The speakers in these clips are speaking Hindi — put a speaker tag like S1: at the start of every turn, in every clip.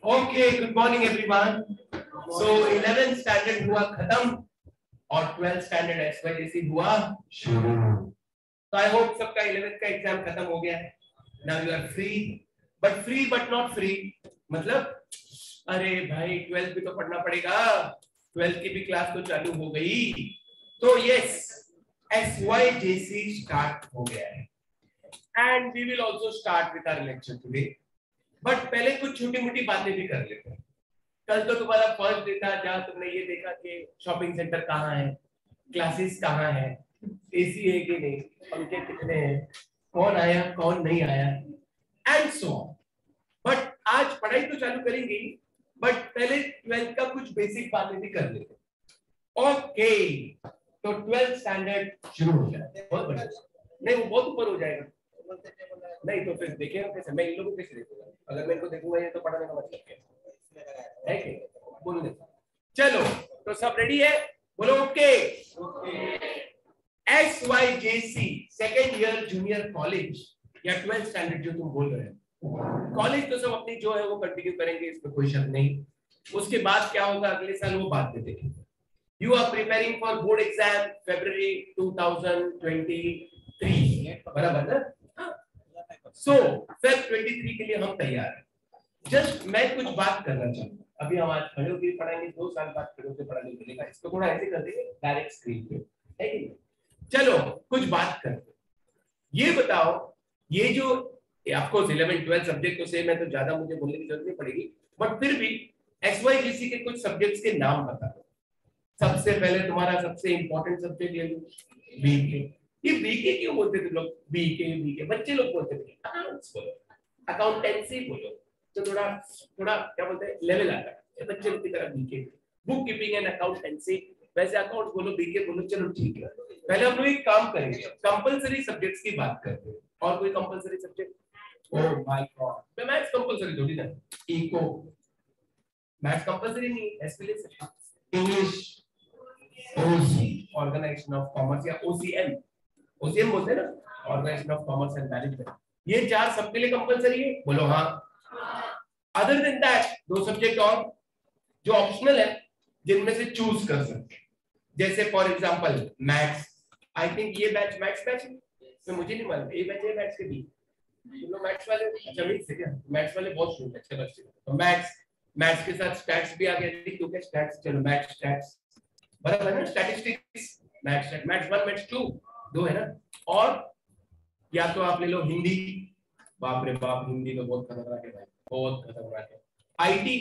S1: Okay, good morning everyone. So 11th standard हुआ खत्म और 12th स्टैंडर्ड एसवाईजेसी हुआ शुरू। तो आई होप सबका 11th का एग्जाम खत्म हो गया है। Now you are free but not free. मतलब अरे भाई 12th भी तो पढ़ना पड़ेगा, 12th की भी क्लास तो चालू हो गई। तो यस, SYJC स्टार्ट हो गया है and we will also start with our lecture today. But पहले कुछ छोटी मोटी बातें भी कर लेते हैं। कल तो तुम्हारा फर्स्ट डे था जहां तुमने ये देखा कि शॉपिंग सेंटर कहाँ है, क्लासेस कहाँ है, एसी है कि नहीं, पंखे कितने हैं, कौन आया कौन नहीं आया एंड सो ऑन। बट आज पढ़ाई तो चालू करेंगे, बट पहले 12th का कुछ बेसिक बातें भी कर लेते हैं। ओके, तो 12th स्टैंडर्ड शुरू हो जाए। बहुत बढ़िया। नहीं, वो बहुत ऊपर हो जाएगा। नहीं तो फिर देखेगा कैसे, मैं इन लोगों को कैसे देखूंगा? अगर मैं इनको देखूंगा ये तो पढ़ाने का मतलब क्या है कि बोलने। चलो, तो सब रेडी है? बोलो okay. SYJC second year junior college या 12th स्टैंडर्ड जो तुम बोल रहे हो, कॉलेज तो सब अपनी जो है वो कंटिन्यू करेंगे, इसमें कोई शक नहीं। उसके बाद क्या होगा अगले साल वो बात में देखेंगे। You are preparing for board exam February 2023, बराबर ना? So Feb 23 के लिए हम तैयार हैं। जस्ट मैं कुछ बात करना चाहूँगा। अभी हम आज खड़े होकर पढ़ाएंगे, 2 साल बाद खड़े होकर पढ़ाने मिलेगा। इसको थोड़ा ऐसे कर देंगे डायरेक्ट स्क्रीन पे, है कि नहीं? चलो कुछ बात करते हैं। ये बताओ, ये जो आपको 11 12 सब्जेक्ट तो सेम है, तो ज्यादा मुझे बोलने की जरूरत नहीं पड़ेगी, बट फिर भी SYJC के कुछ सब्जेक्ट्स के नाम बता दो। सबसे पहले तुम्हारा सबसे इंपॉर्टेंट सब्जेक्ट ले लो, बीके। ये बीके क्यों बोलते थे लोग? बीके बच्चे लोग बोलते थे। अकाउंट्स बोलो, अकाउंटेंसी बोलो, तो थोड़ा थोड़ा क्या बोलते हैं, लेवल आता है बच्चे लोग की तरह। BK, book keeping and accountancy. वैसे अकाउंट्स बोलो, बीके बोलो, चलो ठीक है। पहले हम लोग एक काम करेंगे, कंपलसरी सब्जेक्ट्स की बात करते हैं। और कोई compulsory subject? Oh my god, maths compulsory थोड़ी ना। इको मैथ्स कंपलसरी नहीं है, SPL English, OC organisation of commerce या OCM बोलते हैं ना, organisation of commerce and management. ये 4 सबके लिए कंपलसरी है, बोलो हाँ। अदर देन दैट 2 सब्जेक्ट और जो ऑप्शनल है, जिनमें से चूज कर सकते हैं। जैसे for example maths. I think ये बैच मैथ्स बैच है, तो मुझे नहीं मालूम ये बैच है मैथ्स के भी। तो मैथ्स वाले अच्छा मिक्स है क्या? मैथ्स वाले बहुत स्टूडेंट अच्छे बच्चे। तो मैथ्स के साथ स्टैट्स भी आ गया, क्योंकि स्टैट्स, चलो मैथ्स स्टैट्स बराबर है ना, स्टैटिस्टिक्स, मैथ्स 1 मैथ्स 2 दो है ना। और या तो आप ले लो हिंदी, बाप रे बाप, हिंदी तो बहुत खतरनाक है भाई, बहुत खतरनाक है। आईटी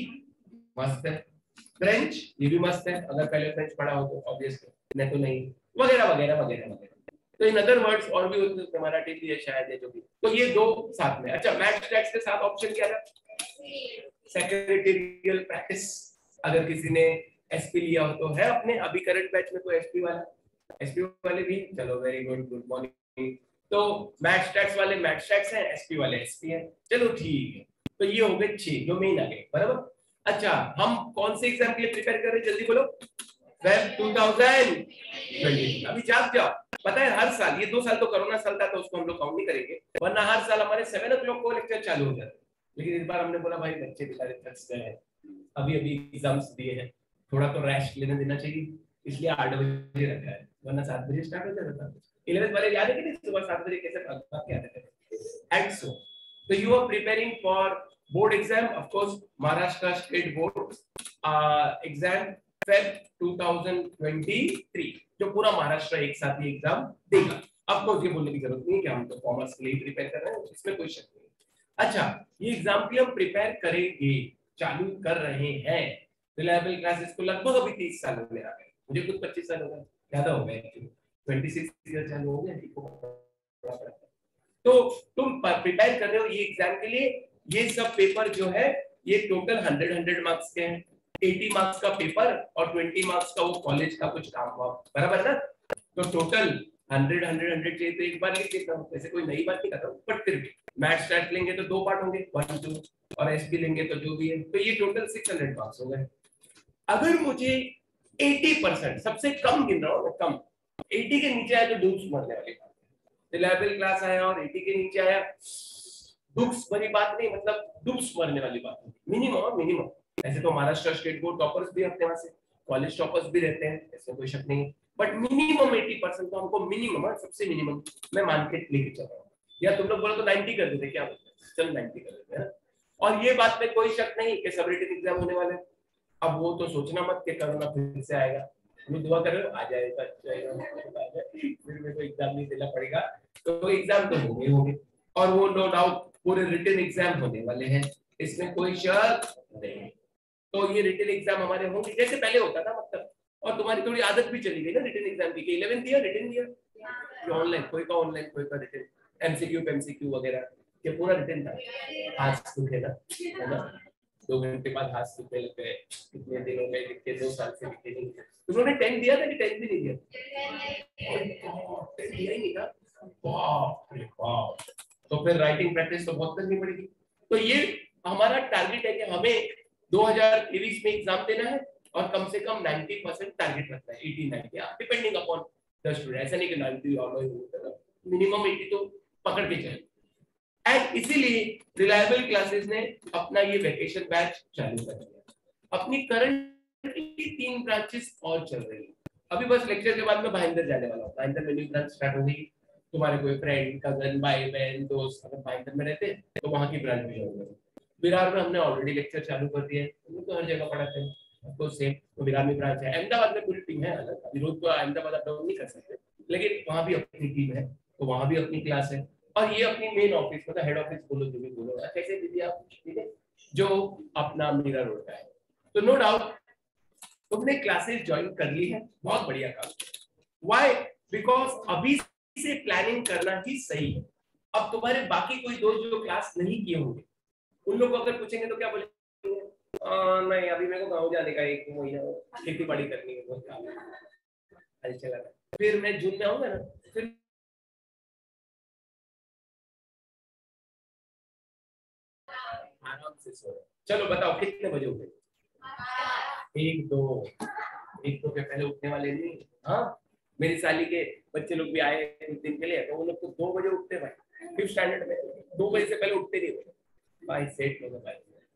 S1: मस्त है, फ्रेंच ये भी मस्त है, अगर पहले फ्रेंच पढ़ा हो तो ऑब्वियसली, नहीं तो नहीं, वगैरह वगैरह वगैरह वगैरह। तो इन अदर वर्ड्स और भी होते हैं, मराठी भी है शायद है जो भी। तो ये 2 साथ में। अच्छा, मैथ्स स्टैट्स के साथ ऑप्शन क्या था? Secretarial practice. अगर किसी ने एसपी लिया हो तो है अपने, अभी करंट बैच में कोई एसपी वाले भी, चलो वेरी गुड, गुड मॉर्निंग। तो मैथ्स स्टैट्स वाले मैथ्स स्टैट्स हैं, एसपी वाले एसपी हैं, चलो ठीक है। तो ये हो गए 6 जो मेन आ गए, बराबर। अच्छा, हम कौन से एग्जाम के लिए प्रिपेयर कर रहे हैं, जल्दी बोलो। वेब 2020। अभी जाओ, पता है हर साल, ये 2 साल तो कोरोना साल था तो उसको हम लोग काउंट नहीं करेंगे, वरना हर साल हमारे 7 o'clock को लेक्चर चालू हो जाते। लेकिन इस बार हमने बोला भाई बच्चे बेचारे थक गए हैं, अभी एग्जाम्स दिए हैं, थोड़ा तो रेस्ट लेने देना चाहिए, इसलिए 8 बजे रखा है, वरना 7 बजे स्टार्ट हो जाता था। 11th वाले याद है कि नहीं, सुबह 7 बजे कैसे भाग के आते थे। एंड सो तो you are preparing for board exam, of course Maharashtra state board exam Feb 2023, जो पूरा महाराष्ट्र एक साथ ही एग्जाम देगा। अब तो ये बोलने की जरूरत नहीं है कि हम तो कॉमर्स के लिए प्रिपेयर कर रहे हैं, इसमें कोई शक नहीं। अच्छा, ये एग्जाम के लिए हम प्रिपेयर करेंगे, चालू कर रहे हैं। रिलायबल क्लासेस को लगभग अभी 30 साल हो गए, मुझे खुद 25 साल हो गए, ज्यादा हो गए, 26 ईयर चालू हो गए। तो तुम प्रिपेयर कर रहे हो ये एग्जाम के लिए। ये सब पेपर जो है ये टोटल 100 मार्क्स के हैं, 80 मार्क्स का पेपर और 20 मार्क्स का वो कॉलेज का कुछ काम हुआ, बराबर ना। तो टोटल 100 चाहिए, तो एक बार लिख देता हूँ, ऐसे कोई नई बात नहीं करता हूँ, बट फिर भी मैथ्स स्टैट लेंगे तो 2 पार्ट होंगे, 1 2, और एसपी लेंगे तो जो भी है, तो ये टोटल 600 मार्क्स हो गए। अगर मुझे 80% सबसे कम गिन रहा हूँ, कम 80 के नीचे आया तो डूब्स मरने वाली बात है। रिलायबल क्लास आया और 80 के नीचे आया, दुख भरी बात नहीं, मतलब डूब्स मरने वाली बात नहीं, मिनिमम मिनिमम। ऐसे तो महाराष्ट्र स्टेट बोर्ड टॉपर्स भी रहते हैं, वहां से कॉलेज टॉपर्स भी रहते हैं, इसमें कोई शक नहीं, बट मिनिमम 80% तो हमको मिनिमम, सबसे मिनिमम मैं मान के लेके चल रहा हूँ। या तुम लोग बोलो तो 90 कर देते, क्या बोलते हैं, चल 90 कर देते हैं। और ये बात में कोई शक नहीं कि सब रिटन एग्जाम होने वाले। अब वो तो सोचना मत कि कोरोना फिर से आएगा, तुम दुआ करो आ जाएगा, फिर मेरे को एग्जाम नहीं देना पड़ेगा, तो एग्जाम तो होंगे और वो नो डाउट पूरे रिटन एग्जाम होने वाले हैं, इसमें कोई शक नहीं। तो ये रिटन एग्जाम हमारे होंगे जैसे पहले होता था, मतलब और तुम्हारी थोड़ी आदत भी चली गई ना रिटन एग्जाम की। 11th year written year online, कोई का ऑनलाइन कोई का रिटन, एमसीक्यू वगैरह, ये पूरा रिटन था। हाथ सूखे ना, है ना, 2 घंटे बाद हाथ सूखने लग गए, कितने दिन हो गए, कितने 2 साल से लिखे नहीं। तुमने 10 दिया था कि 10 भी नहीं दिया? 10 दिया ही नहीं था, बाप रे बाप। तो फिर राइटिंग प्रैक्टिस तो बहुत करनी पड़ेगी। तो ये हमारा टारगेट है कि हमें 2023 में एग्जाम देना है और कम से कम 90% टारगेट रखना है, 80-90 डिपेंडिंग अपॉन द स्टूडेंट। ऐसा नहीं कि 90 ऑलवेज, मिनिमम 80 तो पकड़ के चले। एंड इसीलिए रिलायबल क्लासेस ने अपना ये वेकेशन बैच चालू कर दिया। अपनी करंट 3 ब्रांचेस और चल रही है। अभी बस लेक्चर के बाद मैं भाईंदर जाने वाला हूँ। भाईंदर में न्यू ब्रांच स्टार्ट हो गई। तुम्हारे कोई फ्रेंड, कजन, भाई बहन, दोस्त अगर भाईंदर में रहते हैं तो वहाँ की ब्रांच भी ज्वाइन करो। विरार में हमने ऑलरेडी लेक्चर चालू कर दिए हैं, तो हर जगह पढ़ाते हैं तो सेम। तो विरार में ब्रांच है, अहमदाबाद में पूरी टीम है अलग, अभी रोज तो अहमदाबाद अप डाउन नहीं कर सकते, लेकिन वहाँ भी अपनी टीम है, तो वहाँ भी अपनी क्लास है। और ये अपनी मेन ऑफिस, मतलब हेड ऑफिस बोलो जो भी बोलो, कैसे दीदी आप, ठीक है, जो अपना मीरा रोड का है। तो नो डाउट तुमने क्लासेस ज्वाइन कर ली है, बहुत बढ़िया काम। व्हाई? बिकॉज अभी से प्लानिंग करना ही सही है। अब तुम्हारे बाकी कोई दोस्त जो क्लास नहीं किए होंगे, उन लोग को अगर पूछेंगे तो क्या बोलेंगे? नहीं अभी मेरे को गाँव जाने का 1 महीना, खेती बाड़ी करनी है, बहुत काम है, चला फिर मैं जून में आऊंगा ना, फिर आराम से सो। चलो बताओ कितने बजे उठे? 1-2 के पहले उठने वाले नहीं। हाँ, मेरी साली के बच्चे लोग भी आए कुछ दिन के लिए, तो वो लोग तो 2 बजे उठते भाई, 5th स्टैंडर्ड में 2 बजे से पहले उठते नहीं भाई, सेट लोग भाई,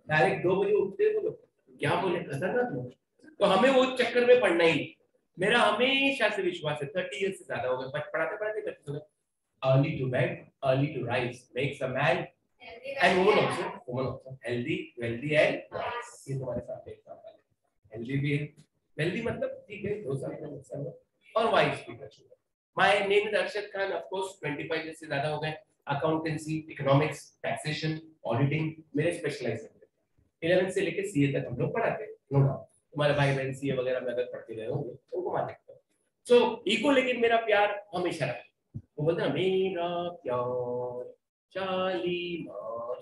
S1: डायरेक्ट 2 बजे उठते वो लोग, क्या बोले खतरनाक लोग। तो हमें वो चक्कर में पढ़ना ही, मेरा हमेशा से विश्वास है, 30 ईयर से ज्यादा हो गए पढ़ाते पढ़ाते करते, early to bed early to rise makes a man and woman also healthy, wealthy and wise। ये तुम्हारे साथ एग्जांपल है। हेल्दी भी है, वेल्दी मतलब ठीक है 2 साल का नुकसान, और वाइज भी कर चुका। My name is Arshad Khan, of course 25 year से ज्यादा हो गए। अकाउंटेंसी, इकोनॉमिक्स, टैक्सेशन, ऑडिटिंग मेरे स्पेशलाइजेशन है। 11 से लेके सीए तक हम लोग पढ़ाते हैं, नो डाउट। तुम्हारे भाई बहन सीए वगैरह में अगर पढ़ते रहे होंगे तो उनको मान सकते हो। सो ईको, लेकिन मेरा प्यार हमेशा रहा। वो बोलते हैं मेरा प्यार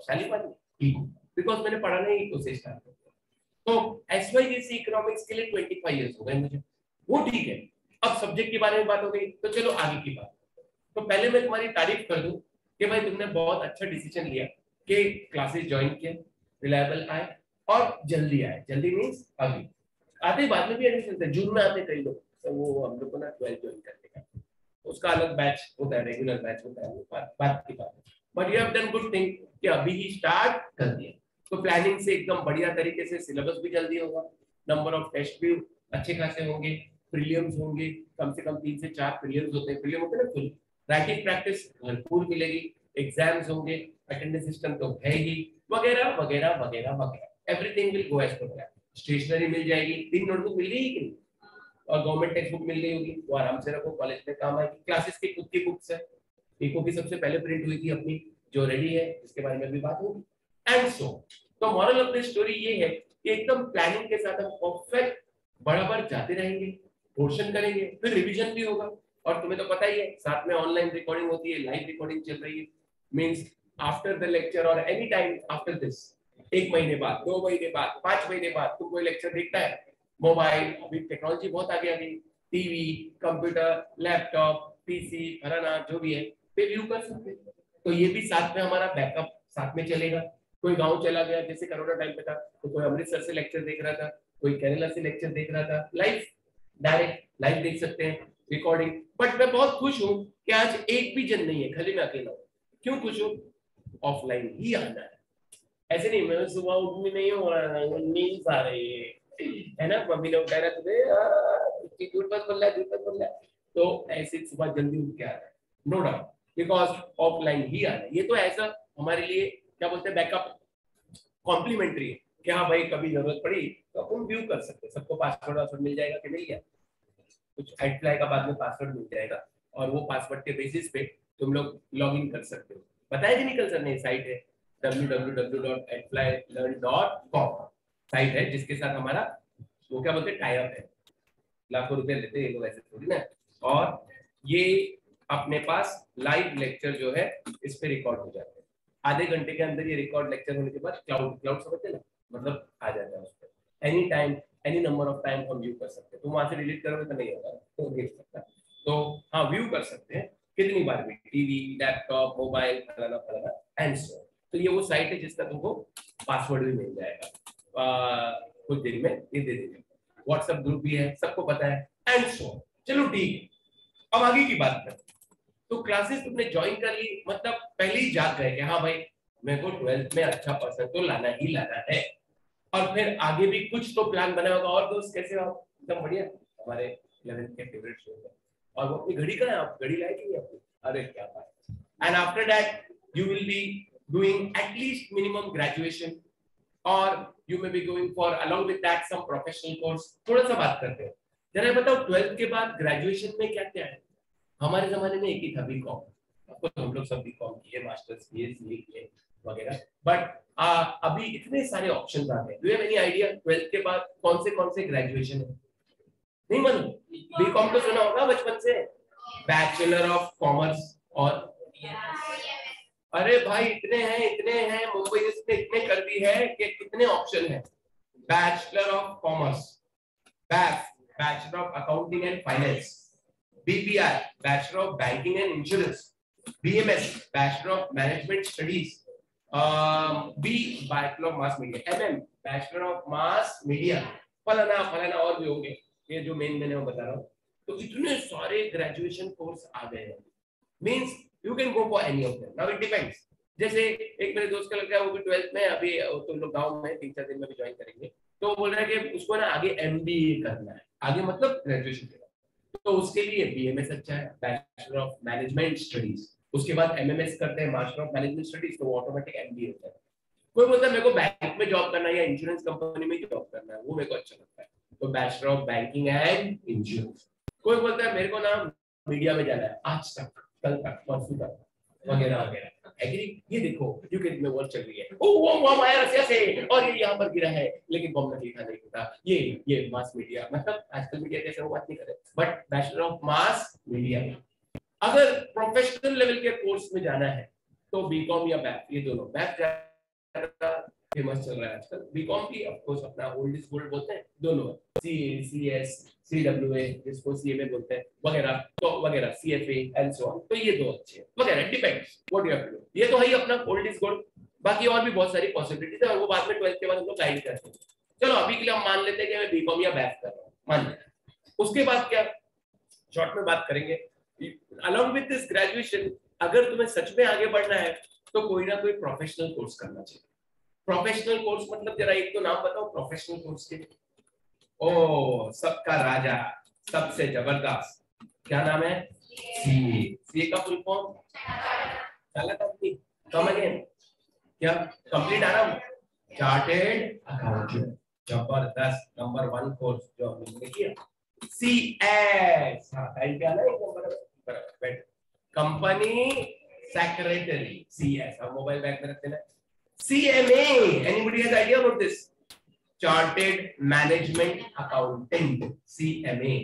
S1: शालीमार, बिकॉज मैंने पढ़ाना ही इको से स्टार्ट किया। तो एसवाईजीसी इकोनॉमिक्स के लिए 25 इयर्स हो गए मुझे, वो ठीक है। अब सब्जेक्ट के बारे में बात हो गई, तो चलो आगे की बात। तो पहले मैं तुम्हारी तारीफ कर दूं कि भाई तुमने बहुत अच्छा डिसीजन लिया कि क्लासेस ज्वाइन किए, रिलायबल आए और जल्दी आए। जल्दी मीन्स अभी आते, बाद में भी एडमिशन थे, जून में आते कई लोग, तो वो हम लोग को ना 12 ज्वाइन करने का उसका अलग बैच होता है, रेगुलर बैच होता है, बात की बात है। But you have done good thing कि अभी ही स्टार्ट कर दिया, तो प्लानिंग से एकदम बढ़िया तरीके से सिलेबस भी जल्दी होगा, नंबर ऑफ टेस्ट भी अच्छे खासे होंगे, प्रीलिम्स होंगे, कम से कम 3 से 4 प्रीलिम्स होते हैं, प्रीलिम होते हैं ना फुल, राइटिंग प्रैक्टिस भरपूर मिलेगी, एग्जाम्स होंगे, अटेंडेंस सिस्टम तो है ही, वगैरह वगैरह वगैरह वगैरह, everything will go as per plan. Stationery मिल जाएगी, 3 नोटबुक मिल गई कि नहीं, और गवर्नमेंट टेक्स्ट बुक मिल गई होगी, वो आराम से रखो, कॉलेज में काम आएगी। क्लासेस की खुद की बुक्स है, इको की सबसे पहले प्रिंट हुई थी अपनी, जो रेडी है, इसके बारे में भी बात होगी। एंड सो तो मॉरल ऑफ द स्टोरी ये है कि एकदम प्लानिंग के साथ हम परफेक्ट बराबर जाते रहेंगे, पोर्शन करेंगे, फिर रिवीजन भी होगा। और तुम्हें तो पता ही है, साथ में ऑनलाइन रिकॉर्डिंग होती है, लाइव रिकॉर्डिंग चल रही है, मींस आफ्टर द लेक्चर और एनी टाइम आफ्टर दिस, 1 महीने बाद, 2 महीने बाद, 5 महीने बाद तुम कोई लेक्चर देखता है, मोबाइल, अभी टेक्नोलॉजी बहुत आगे आ गई, टीवी, कंप्यूटर, लैपटॉप, पीसी, फलाना जो भी है, पे व्यू कर सकते हैं। तो ये भी साथ में हमारा बैकअप साथ में चलेगा। कोई गांव चला गया, जैसे कोरोना टाइम पे था, तो कोई अमृतसर से लेक्चर देख रहा था, कोई केरला से लेक्चर देख रहा था, लाइव, डायरेक्ट लाइव देख सकते हैं, रिकॉर्डिंग। बट मैं बहुत खुश हूँ कि आज एक भी जन नहीं है, खाली मैं अकेला हूँ। क्यों खुश हूँ? ऑफलाइन ही आना है। ऐसे नहीं मैं सुबह उठ में नहीं हो रहा है, नींद आ रही है ना, मम्मी ने उठाया तुझे झूठ मत बोल रहा है, झूठ मत बोल रहा है, तो ऐसे सुबह जल्दी उठ के आ रहा है, नो डाउट, बिकॉज ऑफलाइन ही आ रहा है। ये तो ऐसा हमारे लिए क्या बोलते हैं बैकअप कॉम्प्लीमेंट्री है कि हाँ भाई कभी जरूरत पड़ी तो अपन व्यू कर सकते हैं। सबको पासवर्ड मिल जाएगा कि मिल गया, कुछ एडफ्लाई का बाद में पासवर्ड मिल जाएगा और वो पासवर्ड के बेसिस पे तुम लोग लॉग इन कर सकते हो। बताया कि निकल सर ने साइट है www.adflylearn.com साइट है जिसके साथ हमारा वो क्या बोलते हैं टाई अप है, लाखों रुपए लेते हैं ये लोग ऐसे थोड़ी ना। और ये अपने पास लाइव लेक्चर जो है इस पे रिकॉर्ड हो जाते हैं, आधे घंटे के अंदर ये रिकॉर्ड लेक्चर होने के बाद क्लाउड समझते ना, मतलब आ जाता है उस पर any time any number of time हम व्यू कर सकते हैं। तुम वहां से डिलीट करोगे तो नहीं होगा, तो देख सकता। तो हाँ व्यू कर सकते हैं कितनी बार भी, टीवी, लैपटॉप, मोबाइल, फलाना फलाना एंड सो। तो ये वो साइट है जिसका तुमको पासवर्ड भी मिल जाएगा कुछ देर में, ये दे देंगे। व्हाट्सएप ग्रुप भी है, सबको पता है एंड सो। चलो ठीक है, अब आगे की बात करते हैं। तो क्लासेस तुमने ज्वाइन कर ली, मतलब पहले ही जाग गए कि हाँ भाई मेरे को 12th में अच्छा परसेंट तो लाना ही लाना है, और फिर आगे भी कुछ तो प्लान बना होगा। और दोस्त कैसे हो? एकदम बढ़िया, हमारे 11th के फेवरेट शो है। और वो अपनी घड़ी कहाँ है? आप घड़ी लाए कि नहीं आपकी? अरे क्या बात। And after that you will be doing at least minimum graduation, और you may be going for along with that some professional course. थोड़ा सा बात करते हैं, जरा बताओ 12th के बाद ग्रेजुएशन में क्या क्या है? हमारे जमाने में एक ही था बीकॉम, आपको हम लोग सब बीकॉम किए, मास्टर्स किए, सीए किए वगैरह, बट अभी इतने सारे ऑप्शंस आ गए। Do you have any idea 12th के बाद कौन से ग्रेजुएशन है? नहीं मालूम? बीकॉम तो सुना होगा बचपन से, बैचलर ऑफ कॉमर्स, और अरे भाई इतने हैं मुंबई ने इतने कर दी है कि कितने ऑप्शन है। Bachelor of commerce, bachelor of accounting and finance, BPI, Bachelor of Banking and Insurance, BMS, Bachelor of Management Studies, B, Bachelor of Mass Media, MM, Bachelor of Mass Media, फलाना फलाना और भी होंगे, ये जो मेन मैंने बता रहा हूँ। तो इतने सारे ग्रेजुएशन कोर्स आ गए हैं, means you can go for any of them. Now it depends. जैसे एक मेरे दोस्त का लड़का है, वो भी 12th में, अभी तो लोग गांव में 3-4 दिन में भी ज्वाइन करेंगे, तो वो बोल रहा है कि उसको ना आगे MBA करना है, आगे मतलब ग्रेजुएशन के बाद। तो उसके लिए BMS अच्छा है, बैचलर ऑफ मैनेजमेंट स्टडीज, उसके बाद MMS करते हैं, मास्टर ऑफ मैनेजमेंट स्टडीज, तो ऑटोमेटिक MBA होता है। कोई बोलता है मेरे को बैंक में जॉब करना है या इंश्योरेंस कंपनी में जॉब करना है, वो मेरे को अच्छा लगता है, तो bachelor of banking and insurance. कोई बोलता है मेरे को ना मीडिया में जाना है, आज तक, कल तक, परसों तक, वगैरह वगैरह। एग्री? ये देखो यूके में वॉर चल रही है, ओ वो आया रसिया से और ये यहाँ पर गिरा है, लेकिन बम नहीं था, नहीं था। ये मास मीडिया, मतलब आजकल मीडिया कैसे वो बात नहीं करे, but bachelor of mass media. अगर प्रोफेशनल लेवल के कोर्स में जाना है तो बीकॉम या बैक, ये दोनों। बैक फेमस चल रहा है आजकल, बीकॉम की ऑफ कोर्स अपना ओल्ड इज गोल्ड बोलते हैं, दोनों CA, CS, CWA जिसको CMA बोलते हैं वगैरह, तो वगैरह CFA एंड सो ऑन, तो ये दो अच्छे हैं वगैरह, depends what you have to do. ये तो है ही अपना ओल्ड इज गोल्ड, बाकी और भी बहुत सारी पॉसिबिलिटीज है, और वो बाद में 12th के बाद हम लोग गाइड करते हैं। चलो अभी के लिए हम मान लेते हैं कि मैं बीकॉम या बैक कर रहा हूँ, मान लेते। उसके बाद क्या, शॉर्ट में बात करेंगे। अलोंग विद दिस ग्रेजुएशन, अगर तुम्हें सच में आगे बढ़ना है तो कोई ना कोई प्रोफेशनल कोर्स करना चाहिए। प्रोफेशनल कोर्स मतलब जरा एक तो नाम बताओ प्रोफेशनल कोर्स के। ओ सबका राजा, सबसे जबरदस्त, क्या नाम है? सीए का फुल फॉर्म चालक आदमी, कम अगेन क्या कंप्लीट आ रहा हूँ, चार्टेड अकाउंटेंट। जबरदस्त, नंबर 1 कोर्स जो हमने किया। CS, हाँ टाइम पे आना है, बराबर, कंपनी सेक्रेटरी, CS, हम मोबाइल बैग में रखते हैं। CMA, anybody has idea about this? Chartered management accountant, CMA।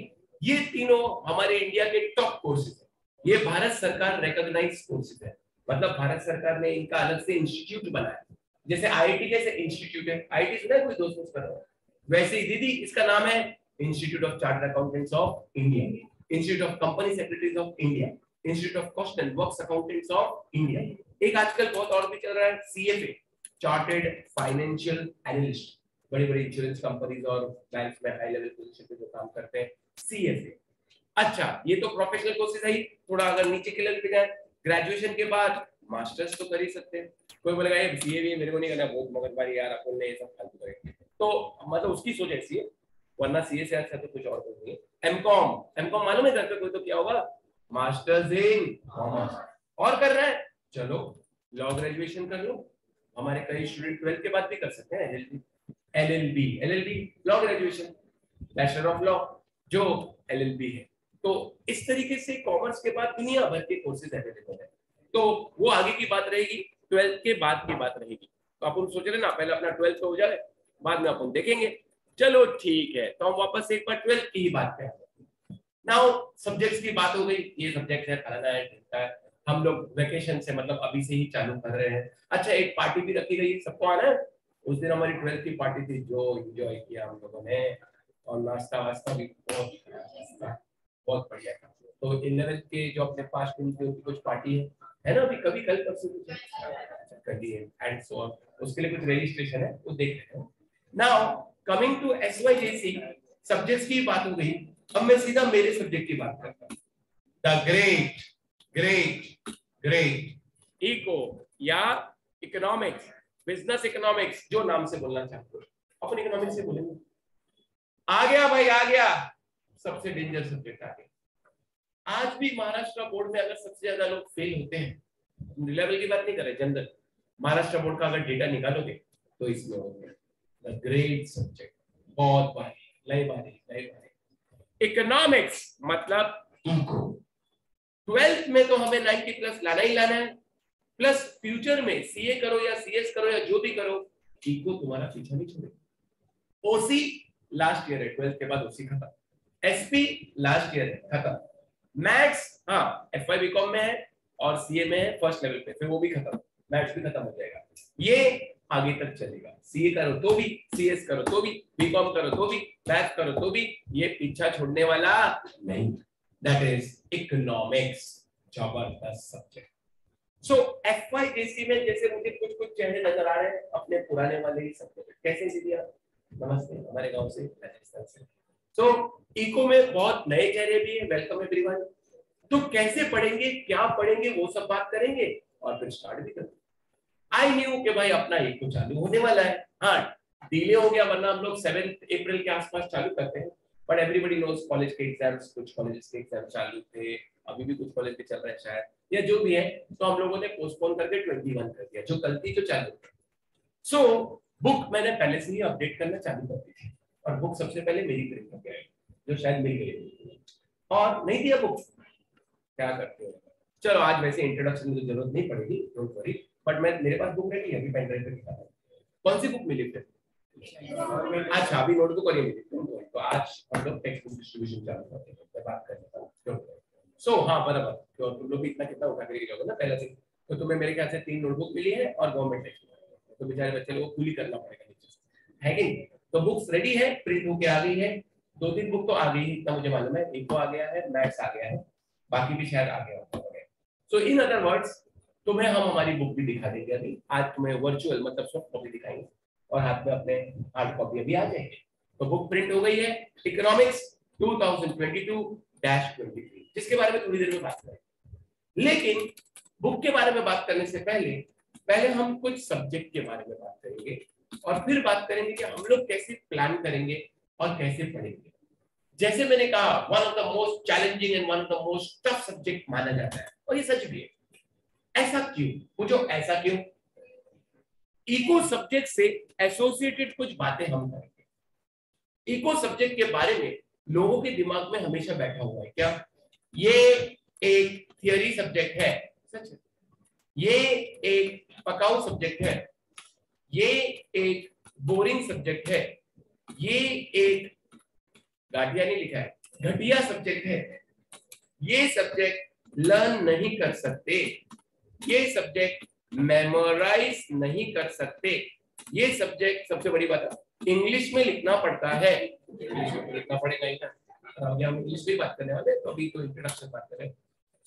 S1: ये तीनों हमारे इंडिया के टॉप कोर्सेज हैं। ये भारत सरकार रिकॉग्नाइज्ड कोर्सेज है, मतलब भारत सरकार ने इनका अलग से इंस्टीट्यूट बनाया। जैसे IIT कैसे इंस्टीट्यूट है, IIT सुना है कोई दोस्त उसका नाम? वैसे ही दीदी इसका नाम है institute of chartered accountants of India, institute of company secretaries of India, institute of cost and works accountants of India. एक आजकल बहुत और भी चल रहा है, CFA, चार्टर्ड फाइनेंशियल एनालिस्ट, बड़ी बड़ी इंश्योरेंस कंपनीज और बैंक्स में हाई लेवल पोजीशन पे जो काम करते हैं, CFA। अच्छा ये तो प्रोफेशनल कोर्सेज है ही। थोड़ा अगर नीचे के लेवल पे जाए, ग्रेजुएशन के बाद मास्टर्स तो कर ही सकते हैं। कोई बोलेगा ये सीए भी मेरे को नहीं करना, बहुत मगजमारी यार, अपन ने ये सब फालतू करेंगे, तो मतलब उसकी सोच ऐसी है, वरना सीए से अच्छा तो कुछ और तो नहीं है। एमकॉम मालूम है करके कोई तो क्या होगा, मास्टर्स इन कॉमर्स। और कर रहा है, चलो लॉ ग्रेजुएशन कर लो। हमारे कई स्टूडेंट 12th के बाद भी कर सकते हैं LLB law graduation, bachelor of law जो एलएलबी है। तो इस तरीके से कॉमर्स के बाद दुनिया भर के कोर्सेज अवेलेबल है। तो वो आगे की बात रहेगी, 12th के बाद की बात रहेगी। तो अपन सोच रहे ना पहले अपना 12th तो हो जाए, बाद में अपन देखेंगे। चलो ठीक है, तो हम वापस एक बार 12th की ही बात करें। नाउ सब्जेक्ट्स की बात हो गई, ये सब्जेक्ट है, फलाना है, हम लोग वेकेशन से मतलब अभी से ही चालू कर रहे हैं। अच्छा, एक पार्टी भी रखी गई, सबको आना है। उस दिन हमारी 12th की पार्टी थी, जो एंजॉय किया हम लोगों ने, और नाश्ता वास्ता भी बहुत बढ़िया था। तो 11th के जो अपने पास टीम थे उनकी कुछ पार्टी है ना, अभी कभी कल परसों कर दी है एंड सो ऑन, उसके लिए कुछ रजिस्ट्रेशन है, वो देख रहे हैं। नाउ कमिंग टू एसवाईजेसी, सब्जेक्ट्स की बात हो गई, अब मैं सीधा मेरे सब्जेक्ट की बात करता हूँ। The great great great eco या इकोनॉमिक्स, बिजनेस इकोनॉमिक्स, जो नाम से बोलना चाहते हो, अपन इकोनॉमिक्स से बोलेंगे। आ गया भाई, आ गया, सबसे डेंजर सब्जेक्ट आ गया। आज भी महाराष्ट्र बोर्ड में अगर सबसे ज्यादा लोग फेल होते हैं, लेवल की बात नहीं कर रहे, जनरल महाराष्ट्र बोर्ड का अगर डेटा निकालोगे तो इसमें होते हैं। द ग्रेट सब्जेक्ट, बहुत भारी, लय भारी। इकोनॉमिक्स मतलब इको, 12th में तो हमें 90 प्लस लाना ही लाना है, प्लस फ्यूचर में सीए करो या सीएस करो या जो भी करो, इको तुम्हारा पीछा नहीं छोड़ेगा। ओसी लास्ट ईयर है, 12th के बाद ओसी खत्म, एसपी लास्ट ईयर है, खत्म। मैथ्स हाँ एफवाई बीकॉम में है और सीए में है फर्स्ट लेवल पे, फिर वो भी खत्म, मैथ्स भी खत्म हो जाएगा। ये आगे तक चलेगा, सीए करो तो भी, सीएस करो तो भी, बीकॉम करो तो भी, मैथ्स करो तो भी, ये पीछा छोड़ने वाला नहीं। दैट इज इकोनॉमिक्स, जबरदस्त सब्जेक्ट। सो एफवाईजेसी में जैसे मुझे कुछ कुछ चेहरे नजर आ रहे हैं अपने पुराने वाले ही सब्जेक्ट। कैसे सीधिया, नमस्ते, हमारे गांव से, राजस्थान से। सो इको में बहुत नए चेहरे भी हैं, वेलकम एवरीवन। तो कैसे पढ़ेंगे, क्या पढ़ेंगे, वो सब बात करेंगे और फिर स्टार्ट भी करेंगे। आई न्यू कि भाई अपना इको चालू होने वाला है। हाँ डिले हो गया, वरना हम लोग 7 अप्रैल के आसपास चालू करते हैं, बट एवरीबॉडी नोज कॉलेज के एग्जाम्स, कुछ कॉलेजेस के एग्जाम चालू थे, अभी भी कुछ कॉलेज के चल रहे हैं शायद, या जो भी है, तो हम लोगों ने पोस्टपोन करके 21 कर दिया, जो कल थी जो चालू। सो बुक मैंने पहले से ही अपडेट करना चालू कर दी थी, और बुक सबसे पहले मेरी प्रिंट होके आई, जो शायद मिल गई, और नहीं दिया बुक, क्या करते हो। चलो आज वैसे इंट्रोडक्शन की जरूरत नहीं पड़ेगी, डोंट वरी, बट मैं मेरे पास बुक रेडी है, अभी पेन ड्राइव पे दिखा रहा हूं। कौन सी बुक मिली फिर? अच्छा अभी नोटबुक और ये मिली, तो आज हम लोग टेक्स्ट बुक डिस्ट्रीब्यूशन चालू करते हैं, मैं बात करने का। सो हाँ बराबर, तो तुम लोग भी इतना कितना उठा के जाओगे ना पहले से, तो तुम्हें मेरे ख्याल से 3 नोटबुक मिली है और गवर्नमेंट टेक्स्ट बुक, तो बेचारे बच्चे लोगों को खुली करना पड़ेगा नीचे, है कि नहीं? तो बुक्स रेडी है, प्रिंट होके आ गई है, 2-3 बुक तो आ गई है, इतना मुझे मालूम है, एक तो आ गया है, मैथ्स आ गया है, बाकी भी शायद आ गया होगा। सो इन अदर वर्ड्स तुम्हें हम हमारी बुक भी दिखा देंगे अभी, आज तुम्हें वर्चुअल मतलब सॉफ्ट कॉपी दिखाएंगे, और हाथ में अपने हार्ड कॉपी भी आ जाएंगे। तो बुक प्रिंट हो गई है, इकोनॉमिक्स 2022-23, जिसके बारे में थोड़ी देर में बात करेंगे। लेकिन बुक के बारे में बात करने से पहले हम कुछ सब्जेक्ट के बारे में बात करेंगे, और फिर बात करेंगे कि हम लोग कैसे प्लान करेंगे और कैसे पढ़ेंगे। जैसे मैंने कहा, one of the most challenging and one of the most tough subject माना जाता है, और ये सच भी है। ऐसा क्यों? पूछो ऐसा क्यों? इको सब्जेक्ट से एसोसिएटेड कुछ बातें हम करेंगे। इको सब्जेक्ट के बारे में लोगों के दिमाग में हमेशा बैठा हुआ है क्या, ये एक थियरी सब्जेक्ट है, सच है, ये एक पकाऊ सब्जेक्ट है, ये एक बोरिंग सब्जेक्ट है, ये एक घाटिया नहीं लिखा है, घटिया सब्जेक्ट है, ये सब्जेक्ट लर्न नहीं कर सकते, ये सब्जेक्ट मेमोराइज नहीं कर सकते, ये सब्जेक्ट सबसे बड़ी बात है इंग्लिश में लिखना पड़ता है, इंग्लिश में लिखना पड़ेगा ही ना, अभी हम इंग्लिश में बात करने वाले, तो अभी तो इंट्रोडक्शन बात करें।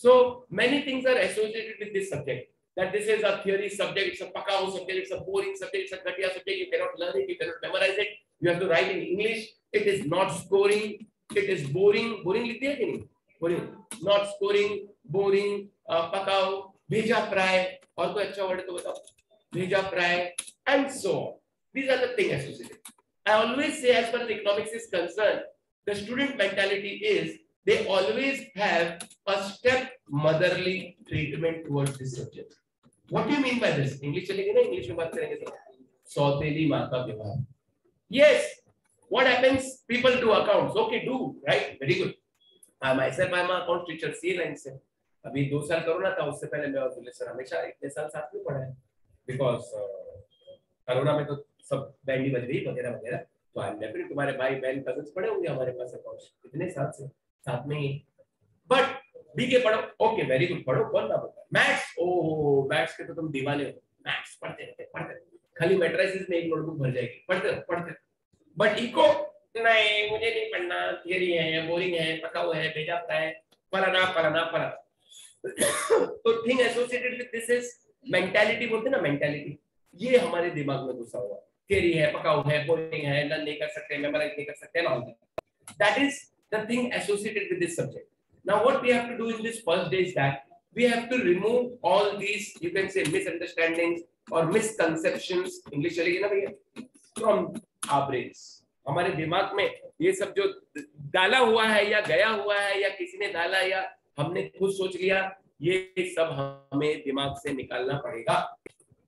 S1: So many things are associated with this subject. That this is a theory subject, it's a pakao subject, it's a boring subject, it's a ghatiya subject. You cannot learn it, you cannot memorize it. You have to write in English. It is not scoring. It is boring. Boring लिखते हैं कि नहीं? Boring. Not scoring. Boring. Pakao. भेजा प्राय. और कोई अच्छा वर्ड है तो बताओ, भेजा प्राय and so on. These are the things associated. I always say, as far as economics is concerned, the student mentality is they always have a step motherly treatment towards this subject. What do you mean by this? English चलेगी ना, English में बात करेंगे तो सौतेली माँ का व्यवहार. Yes, what happens? People do accounts. Okay, do right, very good. Myself, I'm an account teacher, C line से. अभी 2 साल कोरोना था, उससे पहले मैं और दुल्ले सर हमेशा इतने साल साथ में पढ़ा है. Because कोरोना में तो सब बैंडी बज गई वगैरह वगैरह, तो आई डेफिनेटली तुम्हारे भाई बहन कजन्स पढ़े होंगे हमारे पास अकाउंट्स इतने साल से साथ में ही. बट बीके पढ़ो, ओके वेरी गुड, पढ़ो, कौन ना पढ़ता. मैथ्स, ओह मैथ्स के तो तुम दीवाने हो, मैथ्स पढ़ते रहते, खाली मैट्रिसेस में एक नोटबुक भर जाएगी, पढ़ते. बट इको नहीं, मुझे नहीं पढ़ना, थियरी है, बोरिंग है, पका हुआ है, भेजा है, पढ़ना. तो thing associated with this is mentality. बोलते ना मेंटालिटी, ये हमारे दिमाग में घुसा हुआ. थियरी है, पकाऊ है, बोरिंग है, लर्न नहीं कर सकते, मेमोराइज नहीं कर सकते, all that is the thing associated with this subject. Now what we have to do in this first day is that we have to remove all these, you can say misunderstandings और मिसकंसेप्शंस, इंग्लिश चलेगी ना भैया, फ्रॉम आवर ब्रेन्स. हमारे दिमाग में ये सब जो डाला हुआ है या गया हुआ है या किसी ने डाला या हमने खुद सोच लिया, ये सब हमें दिमाग से निकालना पड़ेगा.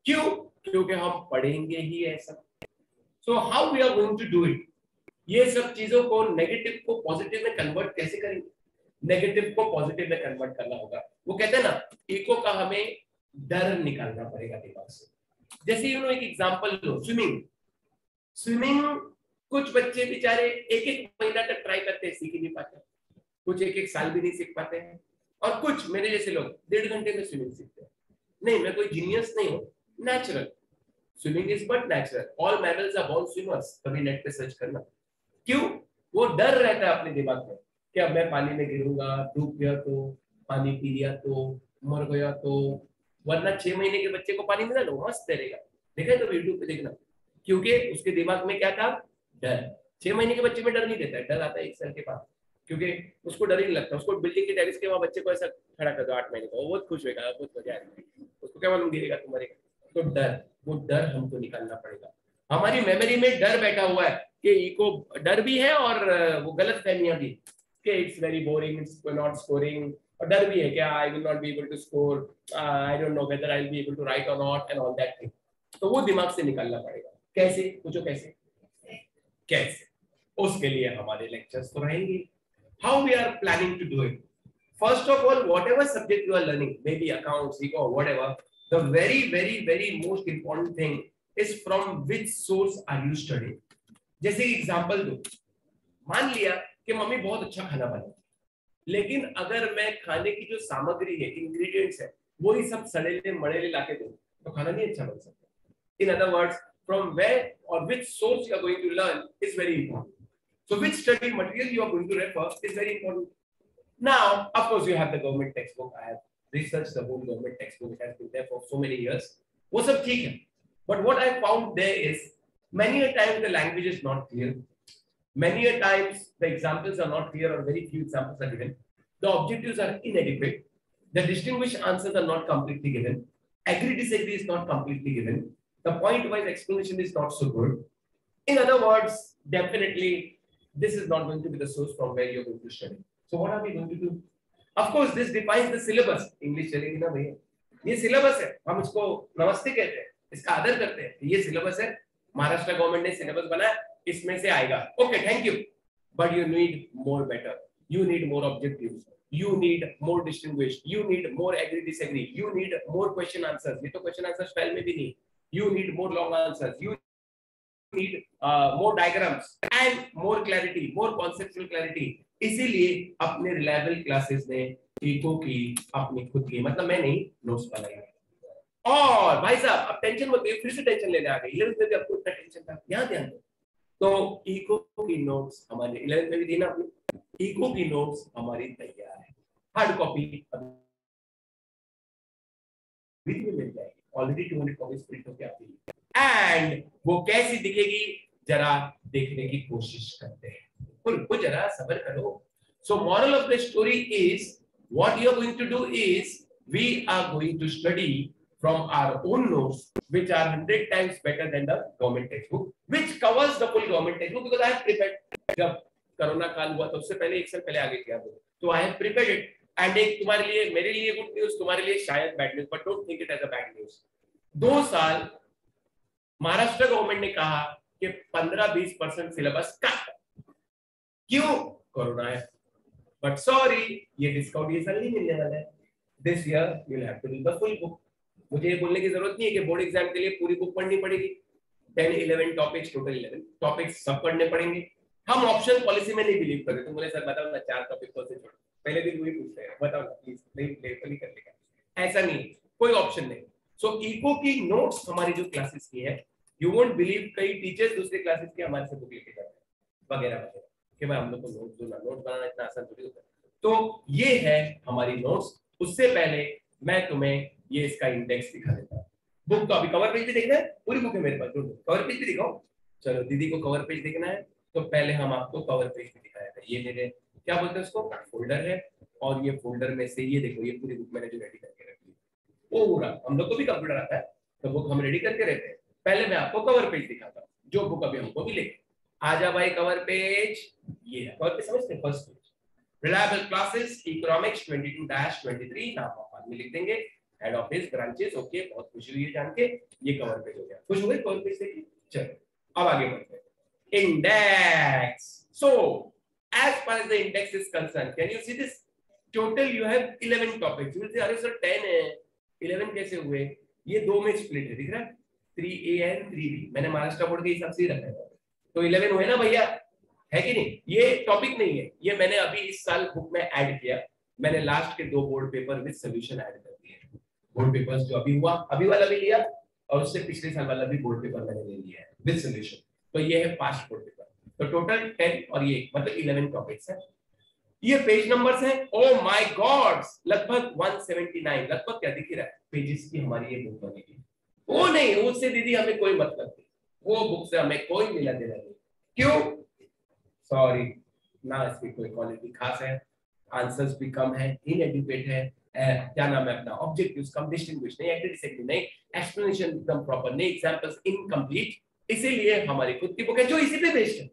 S1: क्यों? क्योंकि हम पढ़ेंगे ही ऐसा. So how we are going to do it? ये सब चीजों को, नेगेटिव को पॉजिटिव में कन्वर्ट कैसे करेंगे? नेगेटिव को पॉजिटिव में कन्वर्ट करना होगा. वो कहते हैं ना, इको का हमें डर निकालना पड़ेगा दिमाग से. जैसे यू नो, एक एग्जांपल लो, स्विमिंग कुछ बच्चे बेचारे एक महीना तक ट्राई करते हैं, सीख ही नहीं पाते. कुछ एक साल भी नहीं सीख पाते हैं. और कुछ मेरे जैसे लोग 1.5 घंटे में स्विमिंग सीखते हैं. नहीं, मैं कोई जीनियस नहीं हूँ, natural. Swimming is but natural. All mammals are born swimmers. कभी नेट पे सर्च करना. क्यों? वो डर रहता है अपने दिमाग में कि अब मैं पानी में गिरूंगा, डूब गया तो, पानी पी लिया तो, मर गया तो. वरना 6 महीने के बच्चे को पानी में डालो, मस्त तैरेगा. देखा है तो यूट्यूब पे देखना. क्योंकि उसके दिमाग में क्या था? डर. 6 महीने के बच्चे में डर नहीं देता है, डर आता है 1 साल के बाद, क्योंकि उसको डर ही नहीं लगता. उसको बिल्डिंग के टेरेस के वहां बच्चे को ऐसा खड़ा कर दो 8 महीने का, वो बहुत खुश होगा, बहुत मजा आएगा. उसको क्या मालूम गिरेगा तो मरेगा. तो डर, वो डर हमको निकालना पड़ेगा. हमारी मेमोरी में डर बैठा हुआ है कि इको डर भी है और वो गलत फहमियां भी कि it's very boring, it's not scoring. और डर भी है कि I will not be able to score, I don't know whether I will be able to write or not and all that thing. तो वो दिमाग से निकालना पड़ेगा. कैसे? पूछो कैसे? उसके लिए हमारे लेक्चर्स तो रहेंगे. How we are planning to do it? First of all, whatever subject you are learning, maybe accounts, eco, whatever, the very most important thing is from which source are you studying. जैसे एग्जांपल दो, मान लिया कि मम्मी बहुत अच्छा खाना बनाती, लेकिन अगर मैं खाने की जो सामग्री है, इंग्रेडिएंट्स है, वो ही सब सड़ेले मड़ेले लाके दूं तो खाना नहीं अच्छा बन सकता. In other words, from where or which source you are going to learn is very important. So which study material you are going to refer is very important. Now, of course, you have the government textbook. I have researched the whole government textbook. It has been there for so many years. वो सब ठीक है. But what I found there is many a times the language is not clear. Many a times the examples are not clear or very few examples are given. The objectives are inadequate. The distinguished answers are not completely given. Agree disagree is not completely given. The point-wise explanation is not so good. In other words, definitely this is not going to be the source from where you're going to study. So what are we going to do? Of course, this defines the syllabus. English चलेगी ना भैया? ये syllabus है. हम इसको नमस्ते कहते हैं. इसका आदर करते हैं. ये syllabus है. महाराष्ट्र गवर्नमेंट ने syllabus बनाया. इसमें से आएगा. Okay, thank you. But you need more better. You need more objectives. You need more distinguished. You need more agree disagree. You need more question answers. ये तो question answers file में भी नहीं. You need more long answers. You need more diagrams and more clarity, more conceptual clarity. इसीलिए अपने रिलायबल क्लासेस ने इको की अपनी खुद की, मतलब मैं नहीं, नोट्स बनाई. और भाई साहब अब टेंशन मत लीजिए, फिर से टेंशन लेने आ गए. 11th में भी आपको इतना टेंशन था, यहाँ ध्यान दो. तो इको की नोट्स हमारे 11th में भी दी ना अपनी. इको की नोट्स हमारी तैयार है. हार्ड कॉपी अभी मिल जाएगी. ऑलरेडी 200 कॉपीज प्रिंट होकर आती है. एंड वो कैसी दिखेगी जरा देखने की कोशिश करते हैं. उनको जरा सब्र करो. So moral of the story is, what you are going to do is, we are going to study from our own notes, which are 100 times better than the government textbook, which covers the full government textbook, because I have prepared. जब कोरोना काल हुआ तो उससे पहले एक साल पहले आगे किया तो I have prepared it. And एक तुम्हारे लिए, मेरे लिए गुड न्यूज, तुम्हारे लिए शायद bad news, but don't think it as a bad news. 2 साल महाराष्ट्र गवर्नमेंट ने कहा कि 15-20% सिलेबस कट, क्यों? कोरोना है. बट सॉरी, ये डिस्काउंट ये साल नहीं मिलने वाला है. This year you will have to read the full book. मुझे ये बोलने की जरूरत नहीं है कि बोर्ड एग्जाम के लिए पूरी बुक पढ़नी पड़ेगी. 10-11 टॉपिक्स, टोटल 11 टॉपिक्स सब पढ़ने पड़ेंगे. हम ऑप्शन पॉलिसी में नहीं बिलीव करते. तुम बोले सर बताओ ना 4 टॉपिक कौन से छोड़, पहले दिन वही पूछते हैं, बताओ ना प्लीज, नहीं कर लेगा. ऐसा नहीं, कोई ऑप्शन नहीं. सो इको की नोट्स हमारी जो क्लासेस की है, यू वोंट बिलीव, कई टीचर्स दूसरे क्लासेस के हमारे से बुक लेके जाते हैं वगैरह वगैरह कि भाई हम लोग को नोट बनाना इतना आसान थोड़ी होता है. तो ये है हमारी नोट्स. उससे पहले मैं तुम्हें ये इसका इंडेक्स दिखा देता हूँ. बुक तो अभी कवर पेज भी देखना है, पूरी बुक है मेरे पास. कवर पेज भी दिखाओ. चलो दीदी को कवर पेज देखना है तो पहले हम आपको कवर पेज भी दिखाया था. ये मेरे क्या बोलते हैं उसको, फोल्डर है. और ये फोल्डर में से ये देखो, ये पूरी बुक मैंने जो रेडी करके रखी है वो पूरा, हम लोग को भी कंप्यूटर आता है तो बुक हम रेडी करके रहते हैं. पहले मैं आपको कवर पेज दिखाता हूँ जो बुक अभी हमको मिलेगी. आजा भाई कवर पेज. ये है कवर पेज, समझते हैं. First page, reliable classes economics 22-23, नाम आप में लिख देंगे, हेड ऑफिस ब्रांचेस. ओके, बहुत खुशी हुई है जान के. ये कवर पेज हो गया. खुश हो गए कवर पेज देखिए. चलो अब आगे बढ़ते हैं. Index. So as far as the index is concerned, can you see this? Total you have 11 topics. You will say अरे सर 10 है, 11 कैसे हुए? ये दो में स्प्लिट है, दिख रहा है? 3A and 3B. मैंने महाराष्ट्र बोर्ड के हिसाब से ही रखा है. तो 11 हुए ना भैया, है कि नहीं? ये टॉपिक नहीं है, ये मैंने अभी इस साल बुक में ऐड किया. मैंने लास्ट के 2 board paper with solution add कर दिए. बोर्ड पेपर्स जो अभी हुआ, अभी वाला भी लिया और उससे पिछले साल वाला भी बोर्ड पेपर मैंने ले लिया है विद सॉल्यूशन. तो ये है पास्ट बोर्ड पेपर. तो टोटल 10 और ये मतलब 11 टॉपिक्स है. ये पेज नंबर्स हैं. ओ माय गॉड, लगभग 179, लगभग क्या दिख रहा है पेजेस की हमारी ये बुक बनेगी. वो नहीं, उससे दीदी हमें कोई मतलब नहीं, वो बुक से हमें कोई मिला देना नहीं. क्यों? सॉरी ना, इसकी कोई क्वालिटी खास है, आंसर्स भी कम है, इनएडिक्वेट है, क्या नाम है अपना, ऑब्जेक्टिव्स कम, डिस्टिंग्विश नहीं, एक्टिविटी नहीं, एक्सप्लेनेशन एकदम प्रॉपर नहीं, एग्जांपल्स इनकम्प्लीट. इसीलिए हमारी खुद की बुक है जो इसी पे बेस्ड है.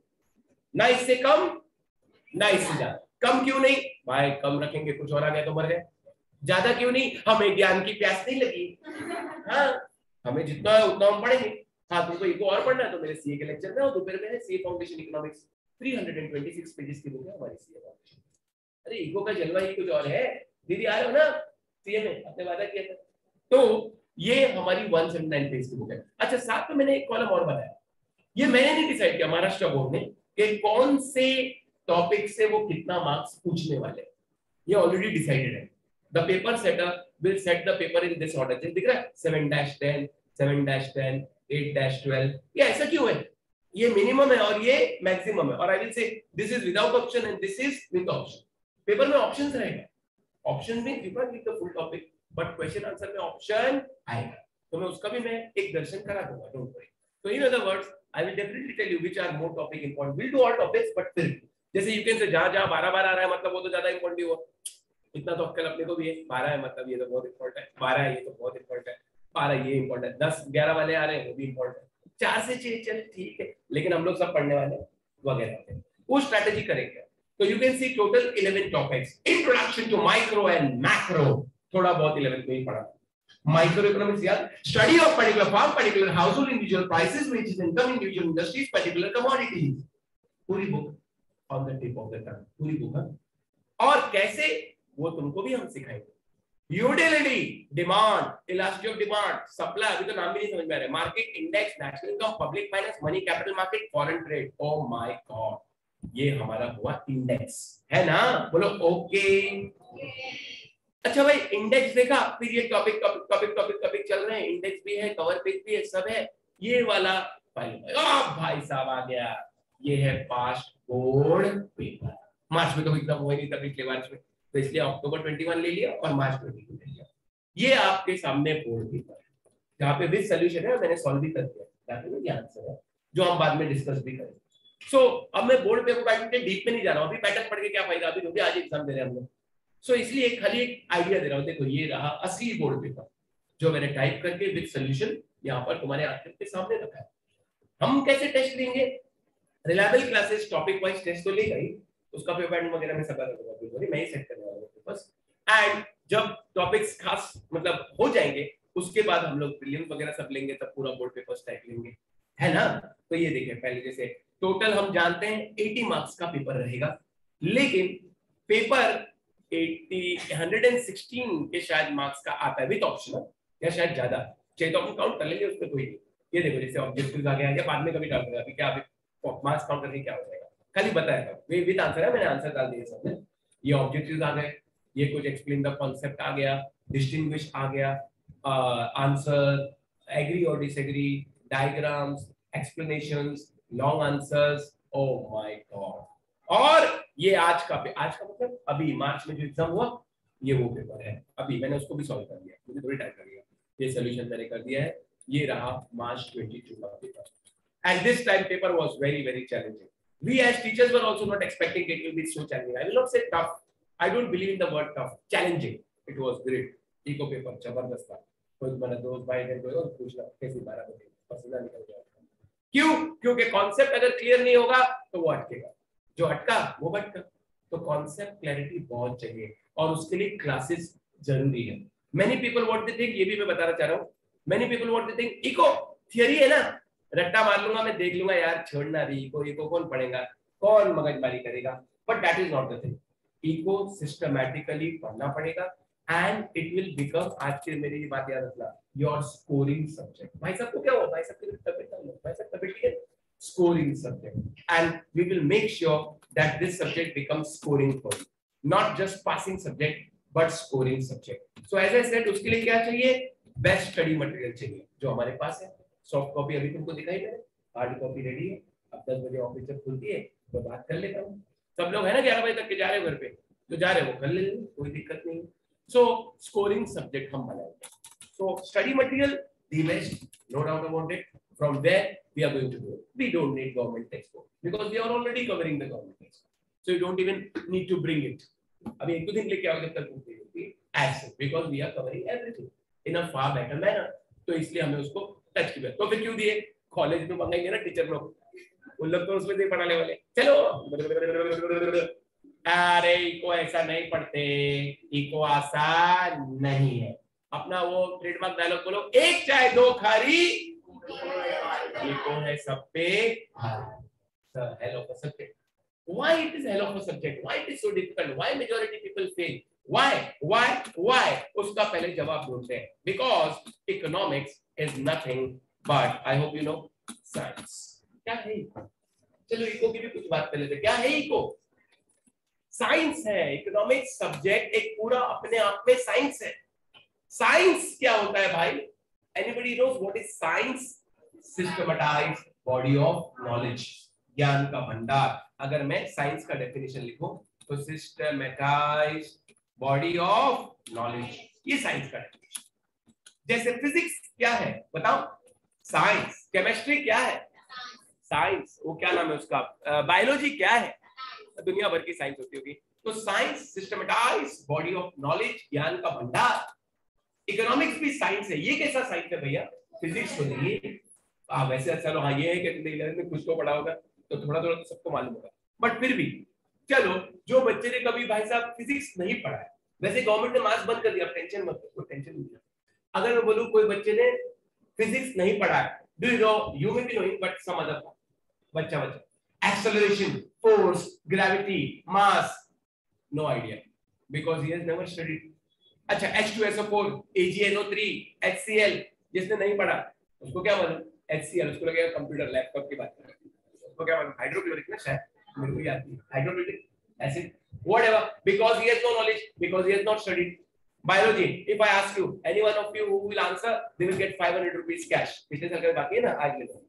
S1: ना इससे कम ना इससे ज्यादा. कम क्यों नहीं भाई? कम रखेंगे कुछ और आ गया तो मर गए. ज्यादा क्यों नहीं? हमें ज्ञान की प्यास नहीं लगी. हाँ, हमें जितना है उतना हम पढ़ेंगे. हाँ, तुमको इको और पढ़ना है तो मेरे सीए के लेक्चर में और दोपहर में है सीए फाउंडेशन इकोनॉमिक्स. 326 पेजेस की बुक है हमारी सीए फाउंडेशन. अरे इको का जलवा ही कुछ और है. दीदी आ रहे हो ना सीए में, आपने वादा किया था. तो ये हमारी 179 पेज की बुक है. अच्छा, साथ में मैंने एक कॉलम और बनाया. ये मैंने नहीं डिसाइड किया, महाराष्ट्र बोर्ड ने, कि कौन से टॉपिक से वो कितना मार्क्स पूछने वाले. ये ऑलरेडी डिसाइडेड है. The paper setter will set the paper in this order. दिख रहा है 7-10, 7-10, 8-12. ये ऐसा क्यों है? ये मिनिमम है और ये मैक्सिमम है. और I will say this is without option and this is with option. Paper में ऑप्शंस रहेगा. ऑप्शन में you can read the full topic, but question answer में ऑप्शन आएगा. तो मैं उसका भी मैं एक दर्शन करा दूंगा, डोंट वरी. तो in other words I will definitely tell you which are more topic important. We'll do all topics, but फिर जैसे you can say जहाँ 12 आ रहा है मतलब वो तो ज्यादा important ही हुआ. इतना तो अक्कल अपने को भी है. 12 है मतलब ये तो बहुत important है. 12 है ये तो बहुत important है. 12 ये important है. 10-11 वाले आ रहे हैं वो भी important है. 4 से 6 चल ठीक है, लेकिन हम लोग सब पढ़ने वाले वगैरह वो स्ट्रेटेजी करेंगे. तो you can see total 11 topics. Introduction to micro and macro. थोड़ा बहुत 11 में ही पढ़ा. Microeconomics, yeah, study of particular farm, particular household, individual prices, wages, income, individual industries, particular commodities. पूरी book on the tip of the tongue, पूरी बुक है. और कैसे वो तुमको भी हम सिखाएंगे. Utility, demand, elasticity of demand, supply, अभी तो नाम भी नहीं समझ में आ रहा है. Market index, national income, public finance, money, capital market, foreign trade. Oh my God, ये हमारा हुआ इंडेक्स है ना. बोलो ओके. अच्छा भाई, इंडेक्स देखा, फिर ये topic topic topic topic topic चल रहे हैं. इंडेक्स भी है, कवर पेज भी है, सब है. ये वाला भाई साहब आ गया. ये है पास्ट बोर्ड पेपर. मार्च में तो एकदम हुआ नहीं था पिछले मार्च में, तो इसलिए अक्टूबर 21 ले लिया और मार्च 22 ले लिया. ये आपके सामने बोर्ड पेपर है जहाँ पे विद सॉल्यूशन है. मैंने सॉल्व भी कर दिया ताकि ये आंसर है जो हम बाद में डिस्कस भी करेंगे. सो अब मैं बोर्ड पेपर पैटर्न के डीप में नहीं जा रहा हूँ. अभी पैटर्न पढ़ के क्या फायदा, अभी तो आज एग्जाम दे रहे हैं हम लोग. सो इसलिए खाली एक आइडिया दे रहा हूँ. देखो ये रहा असली बोर्ड पेपर. जो मैंने टाइप करके विद सॉल्यूशन यहाँ पर तुम्हारे आंखों के सामने रखा है। हम कैसे टेस्ट लेंगे? Reliable classes topic wise test तो लेगा ही, उसका पेपर वगैरह में सब दूंगा, मैं ही सेट करने वाला हूँ बस। एंड जब टॉपिक्स खास मतलब हो जाएंगे उसके बाद हम लोग प्रीलिम्स वगैरह सब लेंगे, तब पूरा बोर्ड पेपर टाइप लेंगे, है ना। तो ये देखिए पहले जैसे टोटल हम जानते हैं 80 मार्क्स का पेपर रहेगा, लेकिन पेपर 116 के शायद मार्क्स का आता है विद ऑप्शनल, या शायद ज्यादा चाहिए तो हम काउंट कर लेंगे, उसमें कोई नहीं। ये देखो जैसे ऑब्जेक्टिव्स आ गया, या बाद में कभी डाल दूंगा, अभी क्या अभी मार्क्स काउंट करके क्या हो जाएगा, खाली बताएगा विद आंसर है, मैंने आंसर डाल दिए सबने। ये ऑब्जेक्टिव्स आ गए, ये कुछ एक्सप्लेन द कॉन्सेप्ट आ गया, डिस्टिंग्विश आ गया, आंसर, एग्री और disagree, diagrams, explanations, long answers, oh my God. और ये आज का मतलब अभी मार्च में जो एग्जाम हुआ ये वो पेपर है, अभी मैंने उसको भी सॉल्व कर दिया, मुझे थोड़ी टाइम लगेगा, ये सॉल्यूशन मैंने कर दिया है। ये रहा मार्च 22 का paper, and this time paper was very challenging. We as teachers were also not expecting it will be so challenging. I will not say tough, I don't believe in the word tough, challenging. It was great. Eco paper जबरदस्त था, कोई मेरा दोस्त भाई ने कोई और पूछना कैसी 12 बजे पसीना निकल गया। क्यों? क्योंकि कॉन्सेप्ट अगर क्लियर नहीं होगा तो वो अटकेगा, जो अटका वो भटका। तो कॉन्सेप्ट क्लैरिटी बहुत चाहिए और उसके लिए क्लासेस जरूरी है। Many people what they think, ये भी मैं बताना चाह रहा हूँ, many people what they think eco theory है ना, रट्टा मार लूंगा मैं, देख लूंगा यार, छोड़ना भी इको कौन पढ़ेगा, कौन मगजमारी करेगा, but that is not the thing. Eco systematically पढ़ना पड़ेगा एंड इट विल बिकम, आज के मेरी बात याद रखना, योर स्कोरिंग सब्जेक्ट। भाई साहब को क्या हुआ, भाई साहब की तबीयत, भाई साहब तबीयत ठीक है, scoring subject, and we will make sure that this subject becomes scoring for you, not just passing subject but scoring subject. So as I said, उसके लिए क्या चाहिए? बेस्ट स्टडी मटेरियल चाहिए, जो हमारे पास है। सॉफ्ट कॉपी अभी तुमको दिखाई मैंने, हार्ड कॉपी रेडी है, अब 10 बजे ऑफिस जब खुलती है तो बात कर लेता हूँ। सब लोग है ना 11 बजे तक के जा रहे हो घर पे, तो जा रहे हो कर ले, कोई दिक्कत नहीं। सो स्कोरिंग सब्जेक्ट हम बनाएंगे, so study material the best, no doubt about it. From there we are going to do, we don't need government text book because we are already covering the government text, so you don't even need to bring it. अभी एक दो दिन लेके आओ जब तक बुक नहीं होती, as because we are covering everything in a far better manner, तो इसलिए हमें उसको टच किया। तो फिर क्यों दिए? कॉलेज में मंगाएंगे ना टीचर लोग, उन लोग तो उसमें नहीं पढ़ाने वाले, चलो अरे इको ऐसा नहीं पढ़ते, इको आसान नहीं है। अपना वो ट्रेडमार्क डायलॉग बोलो, एक चाय दो खारी, इको है सब पे हेलो का subject. Why it is hell of a subject? Why it is so difficult? Why majority people fail? Why? उसका पहले जवाब ढूंढते हैं। Because economics is nothing but, I hope you know, science. क्या है इको? चलो इको की भी कुछ बात कर लेते हैं। क्या है इको? साइंस है। इकोनॉमिक्स सब्जेक्ट एक पूरा अपने आप में साइंस है। साइंस क्या होता है भाई? Anybody knows what is science? Systematized body of knowledge, ज्ञान का भंडार। अगर मैं साइंस का डेफिनेशन लिखूं तो सिस्टमैटाइज्ड बॉडी ऑफ नॉलेज, ये साइंस का डेफिनेशन। जैसे फिजिक्स क्या है बताओ? साइंस। केमिस्ट्री क्या है? साइंस। वो क्या नाम है उसका, बायोलॉजी क्या है? दुनिया भर की साइंस होती होगी। तो साइंस सिस्टमैटाइज्ड बॉडी ऑफ नॉलेज, ज्ञान का भंडार। इकोनॉमिक्स भी साइंस है। ये कैसा साइंस है भैया? फिजिक्स तो नहीं है। वैसे चलो हाँ ये है कि कुछ तो पढ़ा होगा तो थोड़ा थोड़ा तो सबको मालूम होगा, बट फिर भी चलो जो बच्चे ने कभी भाई साहब फिजिक्स नहीं पढ़ा है, वैसे गवर्नमेंट ने मार्क्स बंद कर दिया, टेंशन मत लो, टेंशन नहीं। अगर मैं बोलूं कोई बच्चे ने फिजिक्स नहीं पढ़ा है, do you know, you may be knowing but some other बच्चा acceleration, force, gravity, mass, no idea because he has never studied. अच्छा H2SO4, AgNO3, HCl, जिसने नहीं पढ़ा उसको क्या मालूम? HCl, उसको लगेगा कंप्यूटर लैपटॉप की बात कर रहे हैं, उसको क्या मालूम? हाइड्रोक्लोरिक ना, शायद मेरे को याद नहीं, hydrochloric acid, whatever, because he has no knowledge, because he has not studied biology. If I ask you, any one of you who will answer, they will get 500 rupees cash. पिछले साल का बाकी है ना, आज ले लो।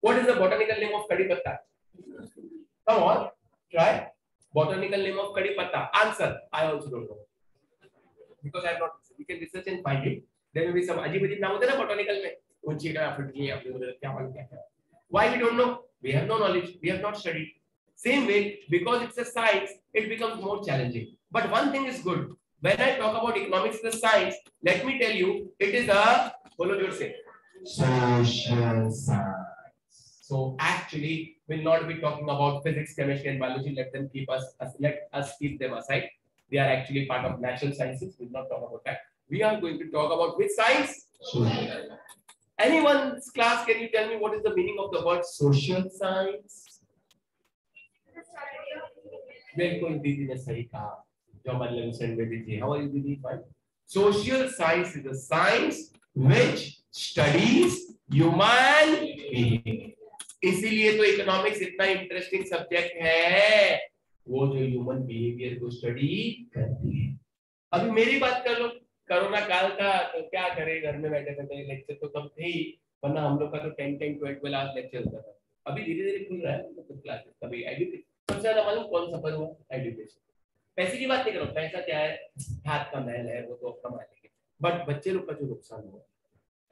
S1: What is the botanical name of कड़ी पत्ता? Come on, try. Botanical name of कड़ी पत्ता. Answer. I also don't know. Because I have not. We can research and find it. There will be some अजीब-अजीब नाम होते हैं ना botanical में. ऊंची का फुटकी है, क्या मालूम क्या? Why we don't know? We have no knowledge. We have not studied. Same way, because it's a science, it becomes more challenging. But one thing is good. When I talk about economics as a science, let me tell you, it is a, बोलो जोर से, social science. So actually, we'll not be talking about physics, chemistry, and biology. Let us keep them aside. They are actually part of natural sciences. We'll not talk about that. We are going to talk about which science? Social. Anyone's class, can you tell me what is the meaning of the word social science? बिल्कुल दीदी ने सही कहा, जो हमारे लंच में भी थी. How are you, दीदी? Fine. Social science is a science which studies human behavior. इसीलिए तो इकोनॉमिक्स इतना इंटरेस्टिंग सब्जेक्ट है, वो जो ह्यूमन बिहेवियर को स्टडी करती है. अभी मेरी बात कर लो, कोरोना काल था तो क्या करें, घर में बैठे बैठे. लेक्चर तो कम थे ही, वरना हम लोग का तो 10-12 आवर्स लेक्चर होता था. अभी धीरे धीरे खुल रहा है मतलब क्लासेस. कभी एजुकेशन सबसे ज्यादा मालूम कौन सफर हुआ? एजुकेशन. पैसे की बात नहीं करो, पैसा क्या है, हाथ का मैल है, वो तो कमा लेंगे. बट बच्चे लोग का जो नुकसान हुआ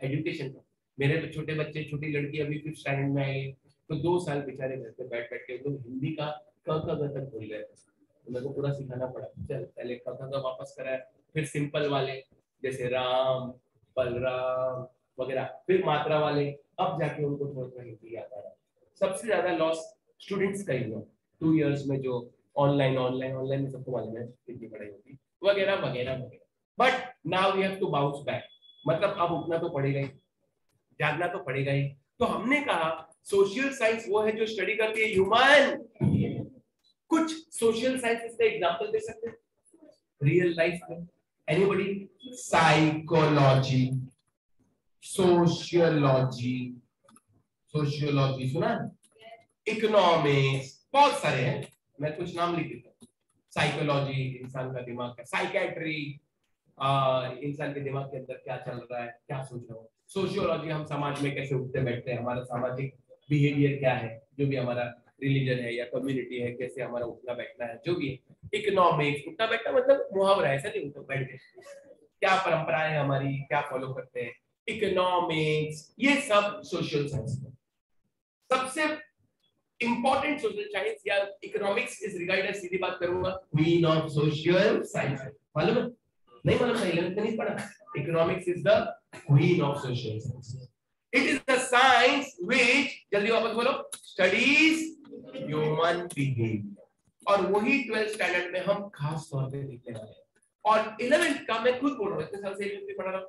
S1: एजुकेशन का. मेरे तो छोटे बच्चे, छोटी लड़की अभी 5th स्टैंडर्ड में आई, तो 2 साल बेचारे घर पे बैठ बैठ के लोग हिंदी का क ख ग तक बोल रहे थे. तो मेरे को पूरा सिखाना पड़ा. चल पहले क ख ग वापस कराया, फिर सिंपल वाले जैसे राम, बलराम वगैरह, फिर मात्रा वाले, अब जाके उनको थोड़ा थोड़ा हिंदी आता है. सबसे ज्यादा लॉस स्टूडेंट्स का ही हुआ 2 इयर्स में, जो ऑनलाइन में सबको मालूम है कितनी पढ़ाई होगी वगैरह वगैरह वगैरह. But now we have to bounce back. मतलब अब उठना तो पड़ेगा ही, जागना तो पड़ेगा ही. तो हमने कहा सोशल साइंस वो है जो स्टडी करती है ह्यूमन. कुछ सोशल साइंस का एग्जांपल दे सकते हैं रियल लाइफ में? एनीबॉडी? साइकोलॉजी, सोशियोलॉजी, सोशियोलॉजी सुना, इकोनॉमिक्स, बहुत सारे हैं, मैं कुछ नाम लिख देता हूँ. साइकोलॉजी इंसान का दिमाग का, साइकेट्री इंसान के दिमाग के अंदर क्या चल रहा है, क्या सोच रहा हूँ. सोशियोलॉजी हम समाज में कैसे उठते बैठते हैं, हमारा सामाजिक बिहेवियर क्या है, जो भी हमारा रिलीजन है या कम्युनिटी है, कैसे हमारा उठना बैठना है, जो भी है. इकोनॉमिक्स, उठना बैठना मतलब मुहावरा, ऐसा नहीं उठो बैठ के, क्या परंपराएं हमारी, क्या फॉलो करते हैं. इकोनॉमिक्स, ये सब सोशल साइंस है. सबसे इंपॉर्टेंट सोशल साइंस या इकोनॉमिक्स इज रिगार्डेड, सीधी बात करूंगा, क्वीन ऑफ सोशल साइंस. मालूम है? नहीं मालूम? सही लगता नहीं पढ़ा. Economics is the queen of social science. It is the science which, जल्दी वापस बोलो, स्टडीज ह्यूमन बिहेवियर. और वही 12th स्टैंडर्ड में हम खास तौर पे लिखने वाले हैं. और 11th का मैं खुद बोल रहा हूँ, इतने साल से 11th में पढ़ा रहा हूँ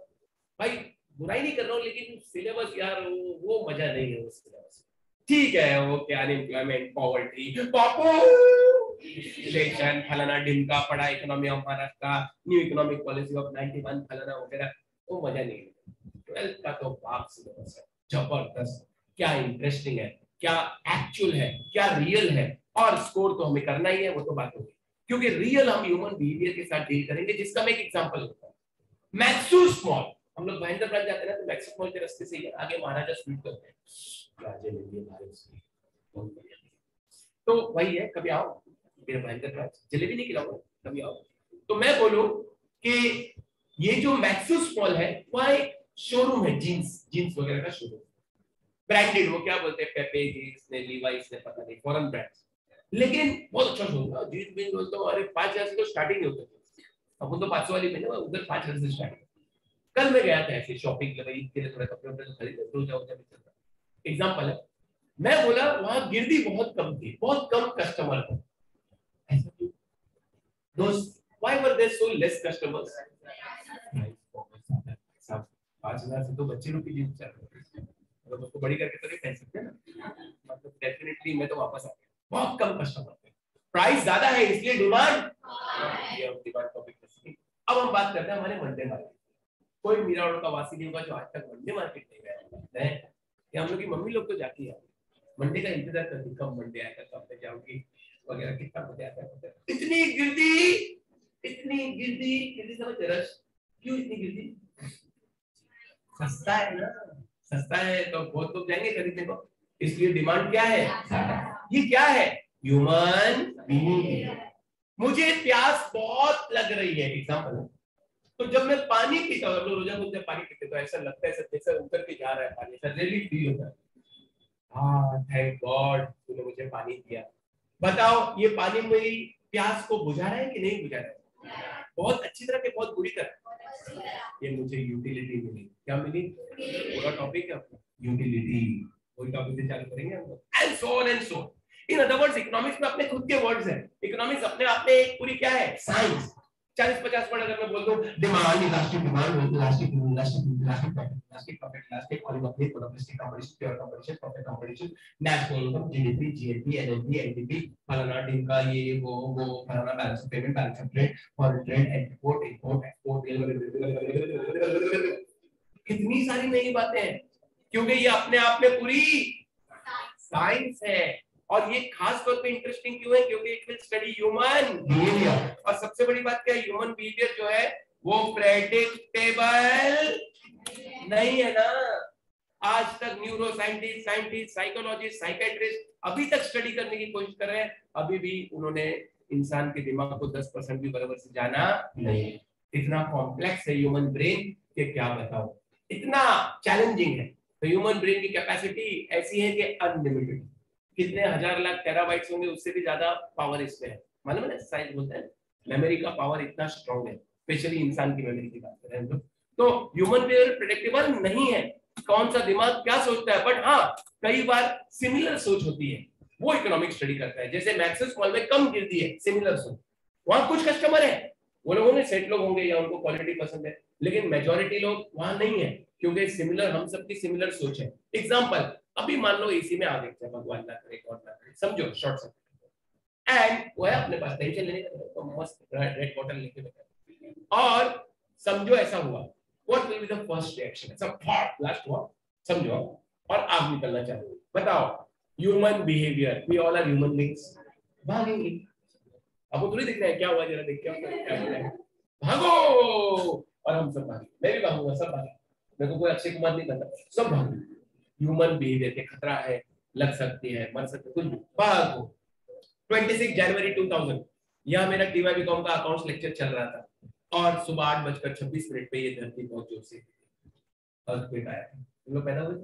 S1: भाई, बुराई नहीं कर रहा हूँ, लेकिन सिलेबस यार वो मजा नहीं है उस सिलेबस. ठीक है, वो क्या अनएम्प्लॉयमेंट, पॉवर्टी, पॉपुलेशन, फलाना ढिमका पढ़ा, इकोनॉमी ऑफ महाराष्ट्र का, न्यू इकोनॉमिक पॉलिसी ऑफ 91 फलाना वगैरह, वो मजा नहीं है. 12th का तो बाप सिलेबस है, जबरदस्त, क्या इंटरेस्टिंग है, क्या एक्चुअल है, क्या रियल है. और स्कोर तो हमें करना ही है, वो तो बात होगी, क्योंकि रियल हम ह्यूमन बिहेवियर के साथ डील करेंगे, जिसका मैं एक एग्जांपल देता हूं. मैक्सूस मॉल, हम लोग महेंद्र ब्रांच जाते हैं ना, तो मैक्सूस मॉल के रास्ते से आगे महाराजा स्वीट करते हैं, तो वही है. कभी आओ मेरे महेंद्र ब्रांच, जलेबी नहीं खिलाऊंगा, कभी आओ. तो मैं बोलूं कि ये जो मैक्सूस मॉल है, वह एक शोरूम है, जीन्स वगैरह का शोरूम, ब्रांडेड, वो क्या बोलते हैं, पेपे जीन्स ने, लीवाइस ने, पता नहीं, फॉरेन ब्रांड्स, लेकिन बहुत अच्छा शोरूम है. जीन्स भी बोलते हो, अरे 5,000 से तो स्टार्टिंग होती है. अब तो 500 वाली में ना, उधर 5,000 से स्टार्टिंग. कल मैं गया था ऐसे शॉपिंग के लिए, के लिए थोड़े कपड़े वपड़े खरीदे, दो जाओ जब चल रहा एग्जांपल है. मैं बोला वहां गिरदी बहुत कम थी, बहुत कम कस्टमर थे. ऐसा क्यों? दोस्त, why were there so less customers? 5,000 से तो बच्चे लोग की जीन्स चल रही है, मतलब उसको बड़ी करके तो नहीं पहन सकते ना. मतलब डेफिनेटली मैं तो वापस आ गया, बहुत कम कस्टमर थे. प्राइस ज्यादा है इसलिए डिमांड, ये हम डिमांड टॉपिक पे. अब हम बात करते हैं हमारे मंडे मार्केट. कोई मीरा रोड का वासी नहीं होगा जो आज तक मंडे मार्केट नहीं गया है. कि हम लोग की मम्मी लोग तो जाती है, मंडे का इंतजार करती, कब मंडे आएगा, कब मैं जाऊंगी वगैरह, कितना मजा आता है. इतनी गिरदी समझ रश, क्यों इतनी गिरदी? सस्ता है ना, सस्ता है तो बहुत लोग जाएंगे खरीदने को, इसलिए डिमांड क्या है? ये क्या है? Human being. मुझे प्यास बहुत लग रही है, एग्जांपल, तो जब मैं पानी पीता हूँ, रोजा बोलते हैं पानी पीते, तो ऐसा लगता है जैसे उतर के जा रहा है पानी, ऐसा रियली फील होता है. हाँ, थैंक गॉड तूने मुझे पानी दिया. बताओ, ये पानी मेरी प्यास को बुझा रहा है कि नहीं बुझा रहा है? बहुत अच्छी तरह के बहुत बुरी तरह। ये मुझे यूटिलिटी मिली। क्या मिली? पूरा टॉपिक है अपना यूटिलिटी, वही टॉपिक से चालू करेंगे हम लोग। And so on and so. In other words economics में अपने खुद के वर्ड्स हैं। इकोनॉमिक्स अपने आप में एक पूरी क्या है? साइंस। 40-50 वर्ड अगर मैं बोल दूं, demand, elastic demand, elastic profit, elastic oligopoly, monopolistic competition, pure competition, profit competition, national income, GDP, GNP, NNP, NDP, फलाना ढिमका, ये वो फलाना, balance of payment, balance of trade, foreign trade, import export, कितनी सारी नई बातें हैं, क्योंकि ये अपने आप में पूरी साइंस है। और ये खास तौर पे इंटरेस्टिंग क्यों है? क्योंकि it will study human behaviour. और सबसे बड़ी बात क्या है? ह्यूमन बिहेवियर जो है वो प्रेडिक्टेबल नहीं है ना। आज तक न्यूरो साइंटिस्ट, साइकोलॉजिस्ट, साइकेट्रिस्ट अभी तक स्टडी करने की कोशिश कर रहे हैं, अभी भी उन्होंने इंसान के दिमाग को 10% भी बराबर से जाना नहीं। इतना कॉम्प्लेक्स है ह्यूमन ब्रेन कि क्या बताओ, इतना चैलेंजिंग है। तो ह्यूमन ब्रेन की कैपेसिटी ऐसी है कि अनलिमिटेड, कितने हजार लाख टेराबाइट्स होंगे, उससे भी ज्यादा पावर इसमें है। मालूम है ना, साइंस बोलते हैं मेमोरी का पावर इतना स्ट्रॉन्ग है, स्पेशली इंसान की मेमोरी की बात करें हम लोग। तो ह्यूमन बिहेवियर प्रेडिक्टेबल नहीं है, कौन सा दिमाग क्या सोचता है, बट हाँ कई बार सिमिलर सोच होती है, वो इकोनॉमिक स्टडी करता है। जैसे मैक्सेस मॉल में कम गिरती है सिमिलर सोच, वहां कुछ कस्टमर है, वो लोग होंगे सेट लोग होंगे या उनको क्वालिटी पसंद है, लेकिन मेजोरिटी लोग वहां नहीं है, क्योंकि सिमिलर, हम सबकी सिमिलर सोच है। एग्जांपल, अभी मान लो एसी में आग लग जाए, भगवान ना करे, गॉड ना करे, समझो शॉर्ट सर्किट, एंड वो है अपने पास, टेंशन लेने का तो मस्त रेड बॉटल लेके बैठा, और समझो ऐसा हुआ, what will be the first reaction? ऐसा फट ब्लास्ट हुआ, समझो, और आग निकलना चालू हुई। बताओ, human behaviour, we all are human beings, भागेंगे। अब वो थोड़ी दिख रहा है क्या हुआ, जरा देख क्या हो रहा है, भागो, और हम सब भागे, मैं भी भागूंगा, सब भागे, मेरे को कोई अक्षय कुमार नहीं बनता, सब भागे। ह्यूमन बिहेवियर के खतरा है, लग सकती है, मर सकते, कुछ भी, भागो। 26 जनवरी 2000 यहाँ मेरा DYBCom का अकाउंट्स लेक्चर चल रहा था, और सुबह 8:26 पे ये धरती बहुत जोर से अर्थक्वेक आया। तुम लोग पैदा हुए थे?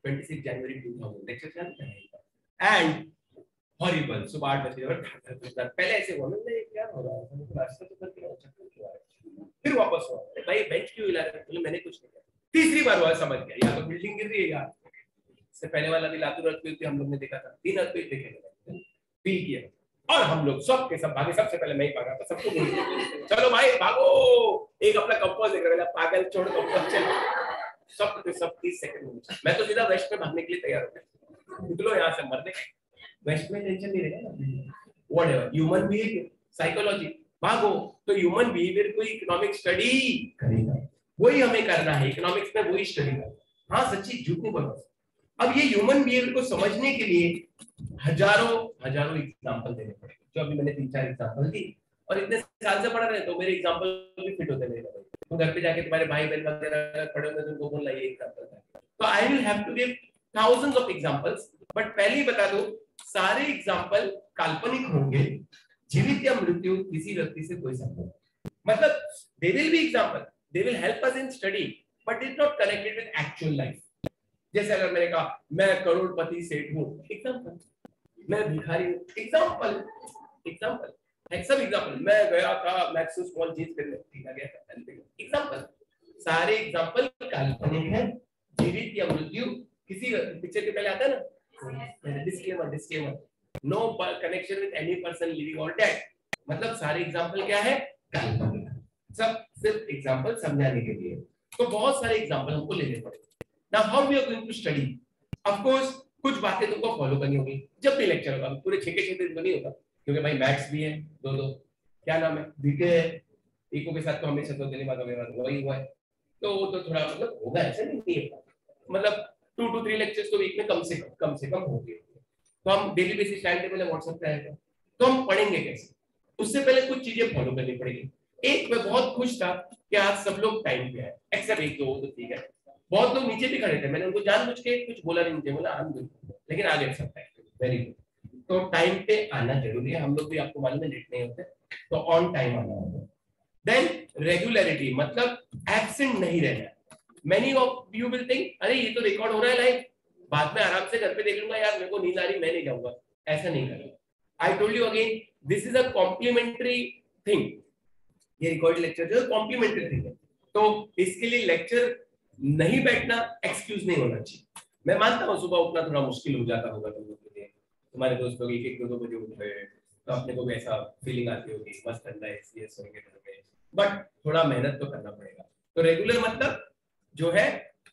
S1: 26 जनवरी 2000 लेक्चर चल रहा है, एंड हॉरिबल, सुबह 8 बजे पहले ऐसे हुआ, मैं क्या हो रहा है, मुझे रास्ता तो करके चक्कर क्यों आ रहा है, फिर वापस हुआ, भाई बेंच क्यों हिला रहा है, मैंने कुछ नहीं किया। तीसरी बार हुआ, समझ गया, या तो बिल्डिंग गिर रही है, या इससे पहले वाला भी लातूर अर्थक्वेक थी, हम लोग ने देखा था, 3 अर्थक्वेक देखे, फील किया, और हम लोग सब के सब भागे, सबसे पहले मैं ही भागा था, सबको बोल चलो भाई भागो, एक अपना कंपास लेकर गया, पागल छोड़ कंपास, चल सब के सब 30 सेकंड में, मैं तो सीधा वेस्ट में भागने के लिए तैयार हो गया, निकलो यहाँ से, मरने वेस्ट में टेंशन नहीं रहेगा ना, व्हाटएवर, ह्यूमन बिहेवियर, साइकोलॉजी, भागो। तो ह्यूमन बिहेवियर को इकोनॉमिक स्टडी करेगा, वही हमें करना है, इकोनॉमिक्स में वही स्टडी करना। हाँ सच्ची, झूठ नहीं बोल। अब ये ह्यूमन बिहेवियर को समझने के लिए हजारों एग्जांपल देने पड़ेंगे, जो अभी मैंने 3-4 एग्जांपल दी, और इतने साल से पढ़ रहे हैं तो मेरे एग्जांपल भी फिट होते नहीं रहे। तो घर पे जाके तुम्हारे भाई बहन वगैरह पढ़े होंगे तो उनको बोलना ये एग्जांपल है, तो I will have to give thousands of examples, but पहले ही बता दो सारे एग्जांपल काल्पनिक होंगे, जीवित या मृत्यु किसी व्यक्ति से कोई संबंध, मतलब they will be example, they will help us in study, but it not connected with actual life. जैसे अगर मैंने कहा मैं करोड़पति सेठ हूं, एग्जांपल, मैं भिखारी हूं, एग्जांपल, सब एग्जांपल, मैं गया था मैक्सिस मॉल जींस खरीदने, ठीक आ गया था, एग्जांपल, सारे एग्जांपल काल्पनिक है, जीवित या मृत्यु किसी पिक्चर के पहले आता है ना, disclaimer, no connection with any person living और डेड, मतलब सारे एग्जांपल क्या है, काल्पनिक, सब सिर्फ एग्जांपल समझाने के लिए। तो बहुत सारे एग्जांपल हमको लेने पड़ेंगे। Now how we are going to study? Of course, कुछ बातें तुमको फॉलो करनी होगी जब भी लेक्चर होगा, पूरे 6 के 6 दिन तो नहीं होगा, क्योंकि भाई मैथ्स भी है, दो क्या नाम है, बीके है, इको के साथ तो हमेशा तो दिल्ली बात वही हुआ है, तो वो तो थोड़ा मतलब होगा, ऐसा नहीं है, मतलब 2 to 3 लेक्चर्स तो वीक में कम से कम होंगे। तो हम daily basis time table WhatsApp पे आएगा, तो हम पढ़ेंगे कैसे, उससे पहले कुछ चीजें फॉलो करनी पड़ेगी। एक मैं बहुत खुश था कि आज सब लोग टाइम पे आए, एक्सेप्ट एक दो, तो ठीक है, बहुत लोग नीचे भी खड़े थे, मैंने उनको जानबूझ के कुछ बोला नहीं, मुझे बोला लेकिन आ गए सब टाइम, वेरी गुड। तो टाइम पे आना जरूरी है, हम लोग भी आपको मालूम है लेट नहीं होते, तो ऑन टाइम आना होगा। देन रेगुलरिटी, मतलब एब्सेंट नहीं रहना। Many of you will think अरे ये तो रिकॉर्ड हो रहा है लाइव, बाद में आराम से घर पे देख लूंगा, यार मेरे को नींद आ रही, मैं नहीं जाऊंगा, ऐसा नहीं करना। I told you again, this is a complimentary thing, ये रिकॉर्ड लेक्चर जो है कॉम्प्लीमेंट्री थिंग है, तो इसके लिए लेक्चर नहीं बैठना एक्सक्यूज नहीं होना चाहिए। मैं मानता हूँ सुबह उठना थोड़ा मुश्किल हो जाता होगा तुम लोग के लिए, तुम्हारे दोस्त लोग 1-1, 2-2 बजे उठ रहे हैं, तो अपने को भी ऐसा फीलिंग आती होगी मस्त ठंडा है इसलिए सोएंगे ठंडे, बट थोड़ा मेहनत तो करना पड़ेगा। तो रेगुलर मतलब जो है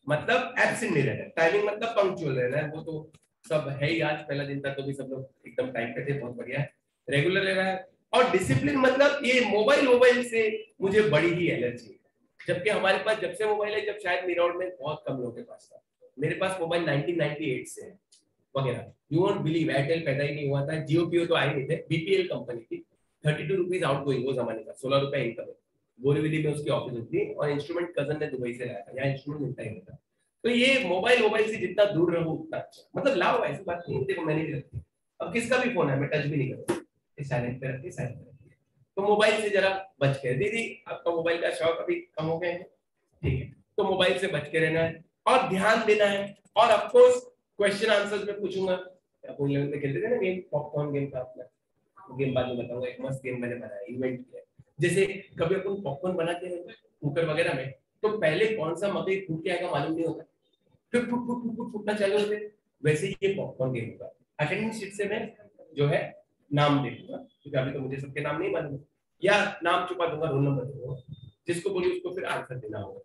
S1: मतलब एब्सेंट नहीं रहना, टाइमिंग मतलब पंक्चुअल रहना है, वो तो सब है ही। आज पहला दिन था तो भी सब लोग एकदम टाइम पे थे, बहुत बढ़िया है, रेगुलर रहना है। और डिसिप्लिन मतलब ये मोबाइल से मुझे बड़ी ही एलर्जी है, जबकि हमारे पास जब से मोबाइल है, जब शायद मेरा में बहुत कम लोगों के पास था, मेरे पास मोबाइल 1998 से है वगैरह। यू वोंट बिलीव, एयरटेल पैदा ही नहीं हुआ था, जियो पियो तो आए नहीं थे, बीपीएल कंपनी थी, 32 रुपीज आउट गोइंग वो जमाने का, 16 रुपए इनकम, बोरीवली में उसकी ऑफिस थी, और इंस्ट्रूमेंट कजन ने दुबई से लाया था, यहाँ इंस्ट्रूमेंट मिलता ही नहीं था। तो ये मोबाइल से जितना दूर रहूं उतना अच्छा, मतलब लाओ ऐसी बात नहीं, देखो मैंने भी रखी, अब किसका भी फोन है मैं टच भी नहीं करूँ, साइलेंट पे रखी, साइलेंट पे रखी। तो मोबाइल से जरा बच के, दीदी आपका मोबाइल का शौक अभी कम हो गए हैं, ठीक है, तो मोबाइल से बच के रहना है और ध्यान देना है। और ऑफ कोर्स क्वेश्चन आंसर्स में पूछूंगा, अपन लेवल पे खेलते थे ना गेम, पॉपकॉर्न गेम का अपना गेम, बाद में बताऊंगा, एक मस्त गेम मैंने बनाया, इवेंट किया। जैसे कभी अपन पॉपकॉर्न बनाते हैं कुकर वगैरह में, तो पहले कौन सा मकई फूट के आएगा मालूम नहीं होता, फिर फुट फुट फुट फुट फुटना चालू होते, वैसे ही ये पॉपकॉर्न गेम होगा। अटेंडेंस शीट से मैं जो है नाम दे दूंगा, क्योंकि अभी तो मुझे सबके नाम नहीं मालूम, या नाम छुपा दूंगा, रोल नंबर दूंगा, जिसको बोली उसको फिर आंसर देना होगा,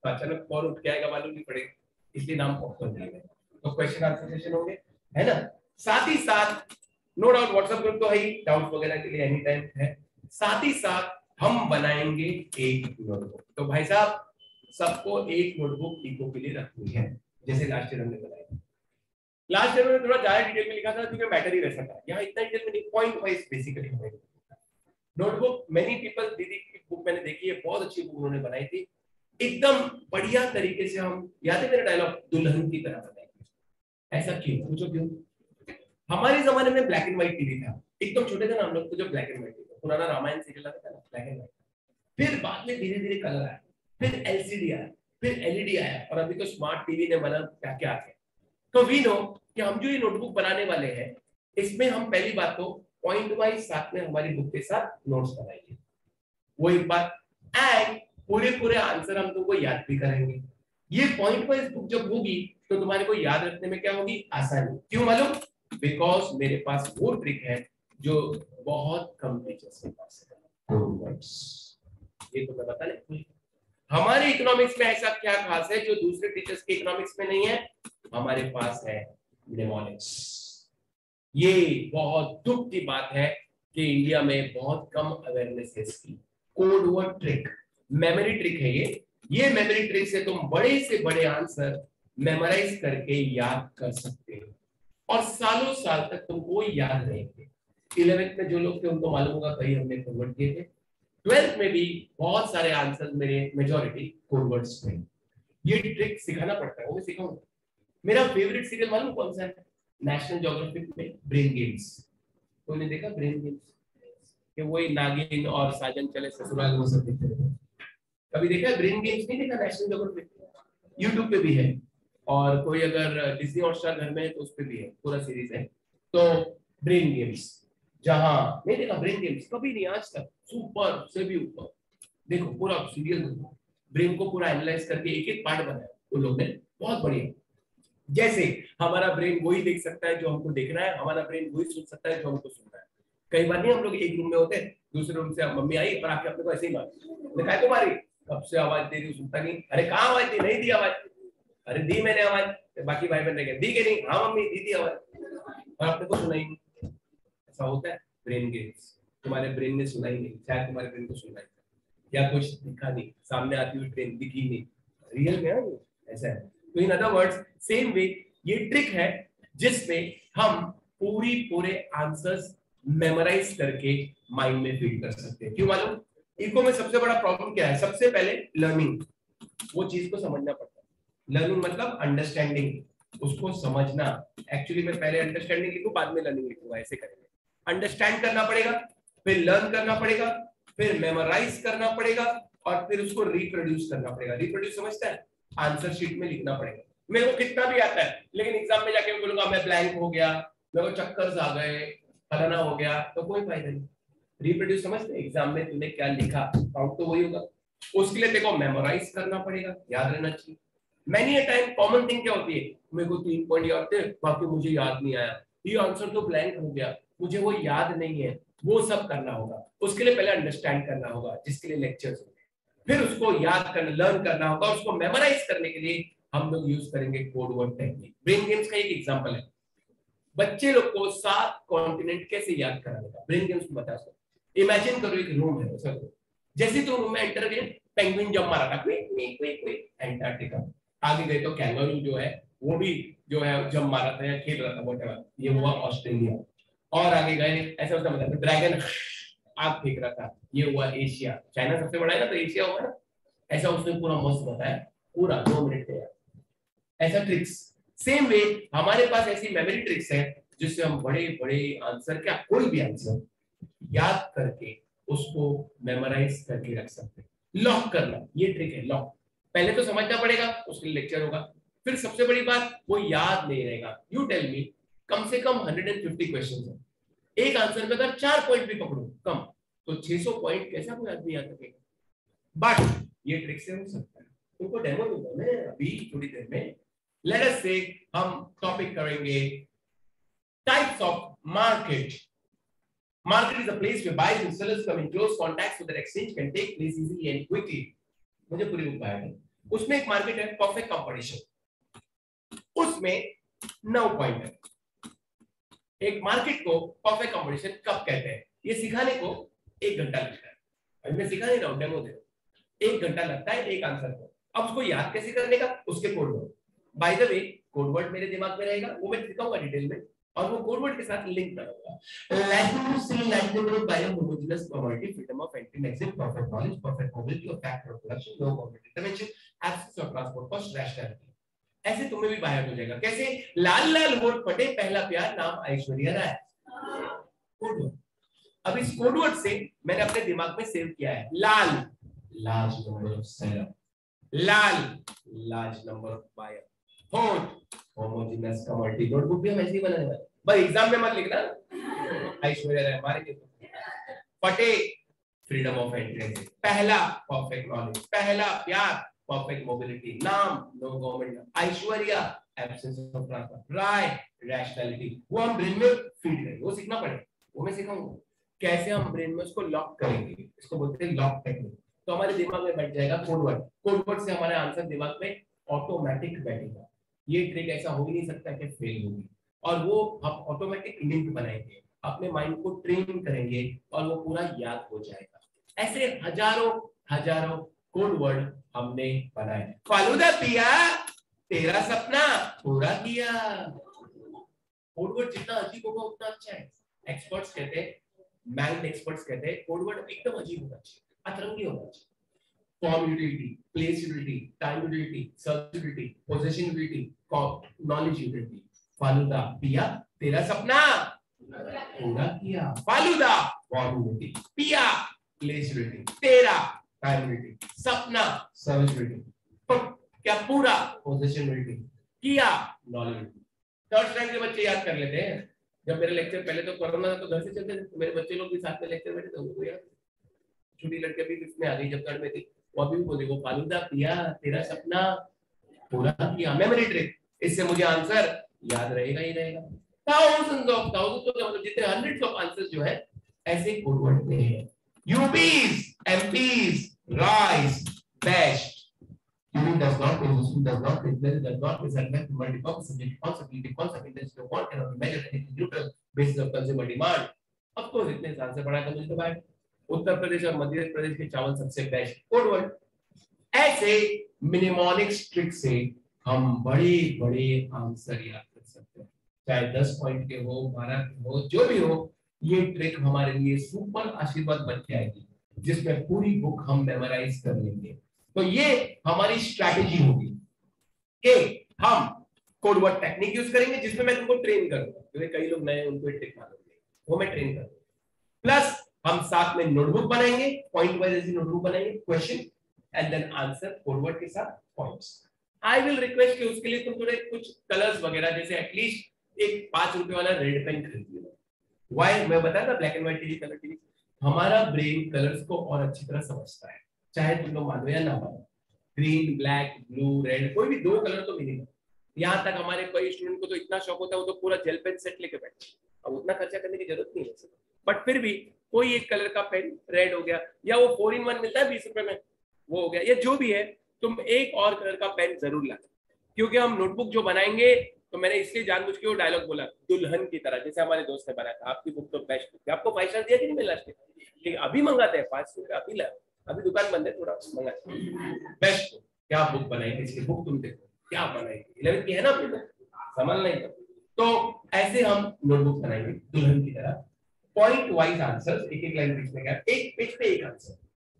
S1: तो अचानक कौन उठ के आएगा मालूम नहीं पड़ेगा, इसलिए नाम पॉपकॉर्न गेम है। तो क्वेश्चन आंसर सेशन होंगे, है ना, साथ ही साथ नो डाउट व्हाट्सएप ग्रुप तो है ही, डाउट वगैरह के लिए एनी टाइम है, साथ ही साथ हम बनाएंगे एक नोटबुक। तो भाई साहब सबको एक नोटबुक इको के लिए रखनी है, जैसे लास्ट ईयर हमने बनाया, लास्ट ईयर में थोड़ा ज्यादा डिटेल में लिखा था क्योंकि मैटर ही वैसा था, यहाँ इतना डिटेल में नहीं, पॉइंट वाइज बेसिकली हमें नोटबुक। मेनी पीपल, दीदी की बुक मैंने देखी है, बहुत अच्छी बुक उन्होंने बनाई थी, एकदम बढ़िया तरीके से, हम याद है मेरा डायलॉग, दुल्हन की तरह बनाई। ऐसा क्यों, पूछो क्यों? हमारे जमाने में ब्लैक एंड व्हाइट टीवी था, एकदम छोटे थे ना हम लोग, तो जो ब्लैक एंड व्हाइट था, पुराना रामायण सीरियल आता था ना, ब्लैक एंड व्हाइट, फिर बाद में धीरे धीरे कलर आया, फिर एलसीडी आया, फिर एलईडी आया, और अभी तो स्मार्ट टीवी ने बना क्या क्या आ गया। तो वी नो कि हम जो ये नोटबुक बनाने वाले हैं, इसमें हम पहली बात तो पॉइंट वाइज साथ में हमारी बुक के साथ नोट्स बनाएंगे, वो एक बात, एंड पूरे आंसर हम तुमको याद भी कराएंगे। ये पॉइंट वाइज बुक जब होगी तो तुम्हारे को याद रखने में क्या होगी, आसानी। क्यों मालूम? बिकॉज मेरे पास वो ट्रिक है जो बहुत कम टीचर्स के पास है, ये तो मैं बता नहीं। हमारे इकोनॉमिक्स में ऐसा क्या खास है जो दूसरे टीचर्स के इकोनॉमिक्स में नहीं है? हमारे पास है निमोनिक्स। ये बहुत दुख की बात है कि इंडिया में बहुत कम अवेयरनेस है इसकी। Code word trick, memory trick है ये मेमोरी ट्रिक से तुम बड़े से बड़े आंसर मेमोराइज करके याद कर सकते हो, और सालों साल तक तुमको याद रहेंगे। 11th में जो लोग थे उनको मालूम होगा, कहीं हमने कन्वर्ट किए थे। 12th में भी बहुत सारे आंसर मेरे मेजॉरिटी कोड वर्ड्स थे। ये ट्रिक सिखाना पड़ता है, वो मैं सिखाऊंगा। मेरा फेवरेट सीरियल मालूम कौन सा है? नेशनल ज्योग्राफिक में ब्रेन गेम्स। तो ने देखा ब्रेन गेम्स, कि वही नागिन और साजन चले ससुराल में सब देखते रहते। कभी देखा है ब्रेन गेम्स? नहीं देखा? नेशनल ज्योग्राफिक यूट्यूब पे भी है, और कोई अगर डिज्नी हॉटस्टार घर में है तो उस पे भी है, पूरा सीरीज है। तो ब्रेन गेम्स, जहां नहीं देखा ब्रेन गेम्स कभी नहीं आज तक, सुपर से भी ऊपर देखो, पूरा सीरियल देखो, ब्रेन को पूरा एनालाइज करके एक एक पार्ट बनाया उन लोगों ने, बहुत बढ़िया। जैसे हमारा ब्रेन वही देख सकता है जो हमको देखना है, हमारा ब्रेन वही सुन सकता है जो हमको सुनना है। कई बार नहीं हम लोग एक रूम में होते, दूसरे रूम से मम्मी आई और आके अपने को ऐसे ही मारी, काय को मारी, कब से आवाज दे रही सुनता नहीं, अरे कहाँ आवाज दी, नहीं दी आवाज, अरे दी मैंने आवाज, बाकी भाई बहन ने दी कि नहीं, हाँ मम्मी दी थी आवाज, और अपने को सुनाई नहीं। ऐसा होता है ब्रेन गेम्स, तुम्हारे ब्रेन ने सुनाई नहीं, शायद तुम्हारे ब्रेन को सुनाई या कुछ दिखा नहीं, सामने आती हुई ट्रेन दिखी नहीं, रियल में है ऐसा है। तो in other words same way ये ट्रिक है जिसमें हम पूरे आंसर्स मेमोराइज करके माइंड में फीड कर सकते हैं। क्यों मालूम? इको में सबसे बड़ा प्रॉब्लम क्या है? सबसे पहले लर्निंग, वो चीज को समझना पड़ता है। लर्निंग मतलब अंडरस्टैंडिंग, उसको समझना। एक्चुअली मैं पहले अंडरस्टैंडिंग लिखूं बाद में लर्निंग लिखूंगा, ऐसे करेंगे। अंडरस्टैंड करना पड़ेगा, फिर लर्न करना पड़ेगा, फिर मेमोराइज करना पड़ेगा, और फिर उसको रिप्रोड्यूस करना पड़ेगा। रिप्रोड्यूस समझता है? आंसर शीट में लिखना पड़ेगा। मेरे को कितना भी आता है, लेकिन एग्जाम में जाके मैं बोलूंगा मैं ब्लैंक हो गया, मेरे को चक्कर आ गए, फलाना हो गया, तो कोई फायदा नहीं। रिप्रोड्यूस समझते, एग्जाम में तूने क्या लिखा काउंट तो वही होगा। उसके लिए देखो मेमोराइज करना पड़ेगा, याद रहना चाहिए। Many a time common thing क्या होती है, मेरे को 3 पॉइंट याद थे बाकी मुझे याद नहीं आया, ये आंसर तो ब्लैंक हो गया, मुझे वो याद नहीं है। वो सब करना होगा, उसके लिए पहले अंडरस्टैंड करना होगा, जिसके लिए लेक्चर्स होंगे, फिर उसको याद करना, लर्न करना होगा। उसको मेमोराइज करने के लिए हम लोग यूज करेंगे code word technique. Brain games का एक एग्जांपल है, बच्चे लोग को 7 कॉन्टिनेंट कैसे याद कराने का ब्रेन गेम्स में बता सकते। इमेजिन करो एक रूम है, सर जैसे तो रूम में एंटर गए, पेंगुइन जंप मारा था, quick quick quick quick, Antarctica. आगे गए तो कैंगरू जो है वो भी जो है जंप मारा था या खेल रहा था, व्हाटएवर, ये हुआ ऑस्ट्रेलिया। और आगे गए, ऐसा होता मतलब ड्रैगन आग फेंक रहा था, ये हुआ एशिया। चाइना सबसे बड़ा है ना, तो एशिया होगा ना। ऐसा उसने पूरा मस्त बताया, पूरा 2 मिनट में। ऐसा ट्रिक्स सेम वे हमारे पास ऐसी मेमोरी ट्रिक्स है जिससे हम बड़े बड़े आंसर, क्या कोई भी आंसर याद करके उसको मेमोराइज करके रख सकते हैं। लॉक करना, ये ट्रिक है लॉक। पहले तो समझना पड़ेगा, उसके लिए लेक्चर होगा। फिर सबसे बड़ी बात, वो याद नहीं रहेगा। यू टेल मी, कम से कम 150 क्वेश्चन है, एक आंसर में अगर 4 पॉइंट भी पकड़ो कम, तो 600 पॉइंट कैसा कोई आदमी याद रखेगा। बट ये ट्रिक से हो सकता है, तुमको डेमो दूंगा मैं अभी थोड़ी देर में। लेट अस से हम टॉपिक करेंगे types of market. Market is a place where buyers and sellers come in close contact so that exchange can take place easily and quickly. मुझे पूरी बुक पढ़ा है, उसमें एक मार्केट है परफेक्ट कंपटीशन, उसमें 9 पॉइंट है। एक मार्केट को परफेक्ट कंपटीशन कब कहते हैं, ये सिखाने को 1 घंटा लगता है। अभी मैं सिखा नहीं रहा हूं, डेमो दे रहा हूं। 1 घंटा लगता है एक आंसर को। अब उसको याद कैसे करने का, उसके code word. By the way code word मेरे दिमाग में रहेगा, वो मैं सिखाऊंगा डिटेल में, और वो कोड वर्ड के साथ लिंक करूंगा। homogeneous commodity, freedom of entry, maximum perfect knowledge, perfect mobility of factor of production, no government intervention, absence of transport cost, rationality। ऐसे तुम्हें भी बाहर हो जाएगा। कैसे, लाल लाल होठ फटे पहला प्यार नाम ऐश्वर्या राय। Code word. अब इस कोड वर्ड से मैंने अपने दिमाग में सेव किया है, लाल लार्ज नंबर ऑफ सेलर, लाल लार्ज नंबर ऑफ बायर, होठ होमोजेनस कमोडिटी। नोटबुक भी हम ऐसे ही बनाने वाले, बस एग्जाम में मत लिखना ऐश्वर्या राय मारेंगे। फटे फ्रीडम ऑफ एंट्री, पहला परफेक्ट नॉलेज, पहला प्यार परफेक्ट मोबिलिटी, नाम no government, Aishwarya absence of transfer, Rai rationality. वो हम ब्रेन में फीड करेंगे, वो सीखना पड़ेगा, वो मैं सिखाऊंगा कैसे हम ब्रेन में उसको लॉक करेंगे। इसको बोलते हैं लॉक टेक्निक। तो हमारे दिमाग में बैठ जाएगा कोड वर्ड, कोड वर्ड से हमारा आंसर दिमाग में ऑटोमेटिक बैठेगा। ये ट्रिक ऐसा हो ही नहीं सकता कि फेल होगी, और वो हम ऑटोमेटिक लिंक बनाएंगे, अपने माइंड को ट्रेन करेंगे और वो पूरा याद हो जाएगा। ऐसे हजारों हजारों कोड वर्ड हमने बनाए। फालूदा पिया तेरा सपना पूरा किया। कोड वर्ड जितना अजीब होगा उतना अच्छा है। एक्सपर्ट्स कहते हैं, माइंड एक्सपर्ट्स कहते हैं कोड वर्ड एकदम अजीब होना चाहिए, अतरंगी होना चाहिए। Form utility, place utility, time utility, search utility, position utility, knowledge utility. Falooda पिया तेरा सपना पूरा किया। फालूदा फॉर्म यूटिलिटी, पिया प्लेस यूटिलिटी, तेरा टाइम यूटिलिटी, सपना सर्विस यूटिलिटी, क्या पूरा पोजीशन यूटिलिटी, किया नॉलेज यूटिलिटी। थर्ड स्टैंड के बच्चे याद कर लेते हैं। जब मेरे लेक्चर पहले तो कोरोना था तो घर से चलते थे, तो मेरे बच्चे लोग भी साथ में लेक्चर बैठे थे, उनको याद। छोटी लड़के भी इसमें आ गई जब थर्ड में थी, वो अभी भी बोले वो फालूदा पिया तेरा सपना पूरा किया। मेमोरी ट्रिक, इससे मुझे आंसर याद रहेगा ही रहेगा। थाउजेंड्स ऑफ थाउजेंड्स तो मतलब जितने हंड्रेड्स ऑफ आंसर्स जो है ऐसे कोड वर्ड में है। यूपीज, MPs, rice, best. Union does not exist, does not replace, does not result in multi-purpose subject concept industrial want cannot be measured in neutral basis of consumer demand। अब तो इतने साल से पढ़ा था मुझे तो भाई, उत्तर प्रदेश और मध्य प्रदेश के चावल सबसे बेस्ट, कोड वर्ड। ऐसे मिनेमोनिक्स ट्रिक से हम बड़े बड़े आंसर याद कर सकते हैं, चाहे 10 पॉइंट के हो, 12 के हो, जो भी हो। ये ट्रिक हमारे लिए सुपर आशीर्वाद बन के आएगी, जिसमें पूरी बुक हम मेमोराइज कर लेंगे। तो ये हमारी स्ट्रैटेजी होगी कि हम कोड वर्ड टेक्निक यूज करेंगे, जिसमें मैं तुमको ट्रेन करूंगा, क्योंकि कई लोग नए उनको ट्रिक मालूम नहीं, वो मैं ट्रेन करूंगा। प्लस हम साथ में नोटबुक बनाएंगे, पॉइंट वाइज ऐसी नोटबुक बनाएंगे, question and then answer code word के साथ पॉइंट्स। आई विल रिक्वेस्ट कि उसके लिए तुम थोड़े कुछ कलर्स वगैरह, जैसे एटलीस्ट एक 5 रुपए वाला रेड पेन खरीद लो। व्हाई मैं बताया था, black and white TV, colour TV. हमारा ब्रेन कलर्स को और अच्छी तरह समझता है, चाहे तुम लोग मानो या ना मानो। ग्रीन, ब्लैक, ब्लू, रेड, कोई भी दो कलर तो मिनिमम। यहाँ तक हमारे कोई स्टूडेंट को तो इतना शौक होता है वो तो पूरा जेल पेन सेट लेके बैठे, अब उतना खर्चा करने की जरूरत नहीं है, बट फिर भी कोई एक कलर का पेन रेड हो गया, या वो 4-in-1 मिलता है 20 रुपए में, वो हो गया, या जो भी है, तुम एक और कलर का पेन जरूर लाना। क्योंकि हम नोटबुक जो बनाएंगे, तो मैंने इसलिए जानबूझ के वो डायलॉग बोला दुल्हन की तरह, जैसे हमारे दोस्त ने बनाया था, आपकी बुक तो बेस्ट बुक, आपको 5 स्टार दिया कि नहीं मिला, लेकिन अभी मंगाते हैं 5 रुपए, अभी ला, अभी दुकान बंद है, थोड़ा मंगा बेस्ट। क्या बुक बनाई इसकी, बुक तुम देखो क्या बनाई, 11th की है ना अपनी बुक, समझ नहीं तो ऐसे हम नोटबुक बनाएंगे दुल्हन की तरह, पॉइंट वाइज आंसर्स, एक एक लाइन लिखने का, एक पेज पे एक आंसर।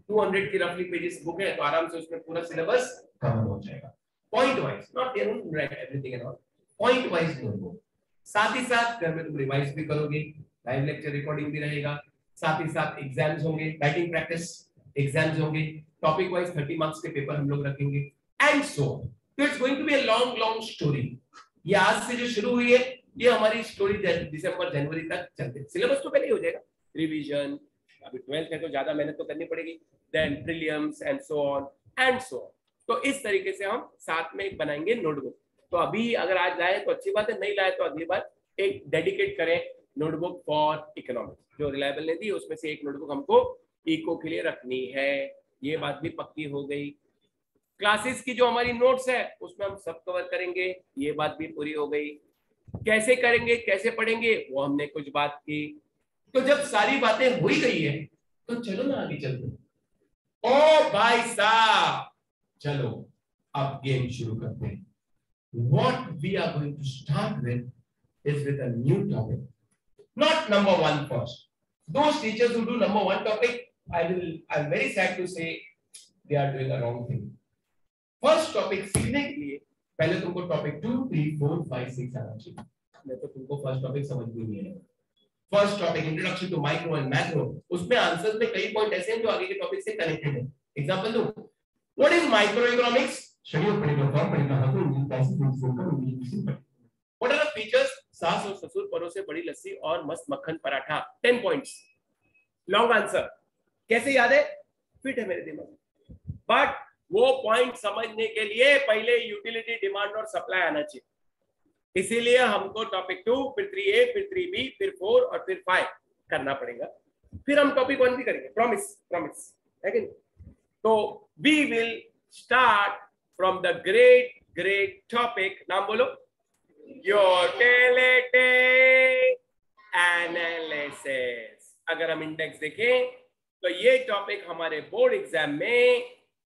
S1: 200 की रफली पेजेस बुक है, तो आराम से उसमें पूरा सिलेबस कवर हो जाएगा। Point wise, not you know right everything and all, point wise notebook. साथ ही साथ घर में तुम रिवाइज भी करोगे, लाइव लेक्चर रिकॉर्डिंग भी रहेगा, साथ ही साथ एग्जाम्स होंगे, राइटिंग प्रैक्टिस एग्जाम्स होंगे, टॉपिक वाइज 30 मार्क्स के पेपर हम लोग रखेंगे, एंड सो ऑन। तो it's going to be a long long story. ये आज से जो शुरू हुई है, ये हमारी स्टोरी दिसंबर जनवरी तक चलते, सिलेबस तो पहले ही हो जाएगा, रिवीजन, अभी 12th है तो ज्यादा मेहनत तो करनी पड़ेगी, then prelims and so on and so on. तो इस तरीके से हम साथ में एक बनाएंगे नोटबुक। तो अभी अगर आज लाए तो अच्छी बात है, नहीं लाए तो अगली बार एक डेडिकेट करें नोटबुक फॉर इकोनॉमिक्स, जो रिलायबल ने दी उसमें से एक नोटबुक हमको इको के लिए रखनी है, ये बात भी पक्की हो गई। क्लासेस की जो हमारी नोट्स है उसमें हम सब कवर करेंगे, ये बात भी पूरी हो गई। कैसे करेंगे, कैसे पढ़ेंगे, वो हमने कुछ बात की। तो जब सारी बातें हो ही गई है, तो चलो ना आगे चलते। ओ भाई साहब, चलो अब गेम शुरू करते हैं। What we are going to start with is with a new topic, not number 1 first. Those teachers who do number 1 topic, I'm very sad to say they are doing a wrong thing. First topic सीखने के लिए पहले तुमको टॉपिक 2, 3, 4, 5, 6 आना चाहिए, नहीं तो तुमको फर्स्ट टॉपिक समझ भी नहीं आएगा। First topic introduction to micro and macro, उसमें आंसर्स में कई पॉइंट ऐसे हैं जो आगे के टॉपिक से कनेक्टेड है। एग्जांपल दो, what is micro economics, schedule पढ़ेगा, फॉर्म पढ़ेगा, हमें पैसे income, what are the features, सास और ससुर, परोसे बड़ी लस्सी और मस्त मक्खन पराठा, 10 पॉइंट्स, लॉन्ग आंसर, कैसे याद है, फिट है मेरे दिमाग में। बट वो पॉइंट समझने के लिए पहले यूटिलिटी, डिमांड और सप्लाई आना चाहिए, इसीलिए हमको टॉपिक 2, फिर 3A, फिर 3B, फिर 4 और फिर 5 करना पड़ेगा, फिर हम टॉपिक 1 भी करेंगे, प्रॉमिस प्रॉमिस है कि नहीं। तो we will start from the great great topic, नाम बोलो, यूटिलिटी एनालिसिस। अगर हम इंडेक्स देखें तो ये टॉपिक हमारे बोर्ड एग्जाम में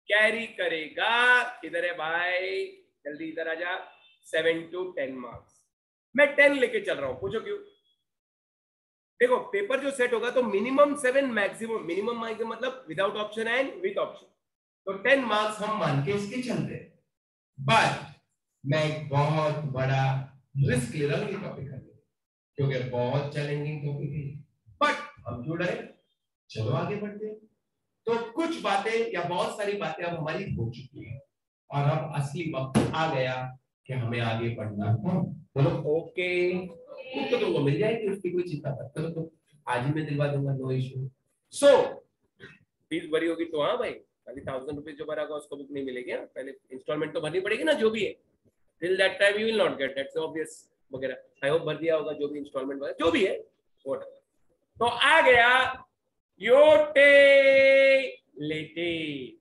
S1: कैरी करेगा, इधर है भाई, जल्दी इधर आ जा, 7 to 10 मार्क्स। मैं 10 लेके चल रहा हूं, पूछो क्यों। देखो पेपर जो सेट होगा तो मिनिमम 7, मैक्सिमम, मिनिमम मतलब without option and with option, तो 10 मार्क्स हम मान के इसके चलते हैं। बट मैं एक बहुत बड़ा रिस्क ले रहा हूं ये टॉपिक करने, क्योंकि बहुत चैलेंजिंग टॉपिक है, बट हम क्यों डरे, चलो आगे बढ़ते हैं। तो कुछ बातें या बहुत सारी बातें अब हमारी हो चुकी है और अब असली वक्त आ गया कि हमें आगे बढ़ना है। बोलो ओके, तो तुमको मिल जाएगी, उसकी कोई चिंता मत करो, तो आज ही मैं दिलवा दूंगा, नो इशू। सो फीस भरी होगी तो हाँ भाई, अभी 1000 रुपीज जो भरा होगा उसको बुक नहीं मिलेगी, पहले इंस्टॉलमेंट तो भरनी पड़ेगी ना, जो भी है, till that time you will not get, that's obvious वगैरह। आई होप भर दिया होगा जो भी इंस्टॉलमेंट वगैरह जो भी है, तो आ गया यूटिलिटी,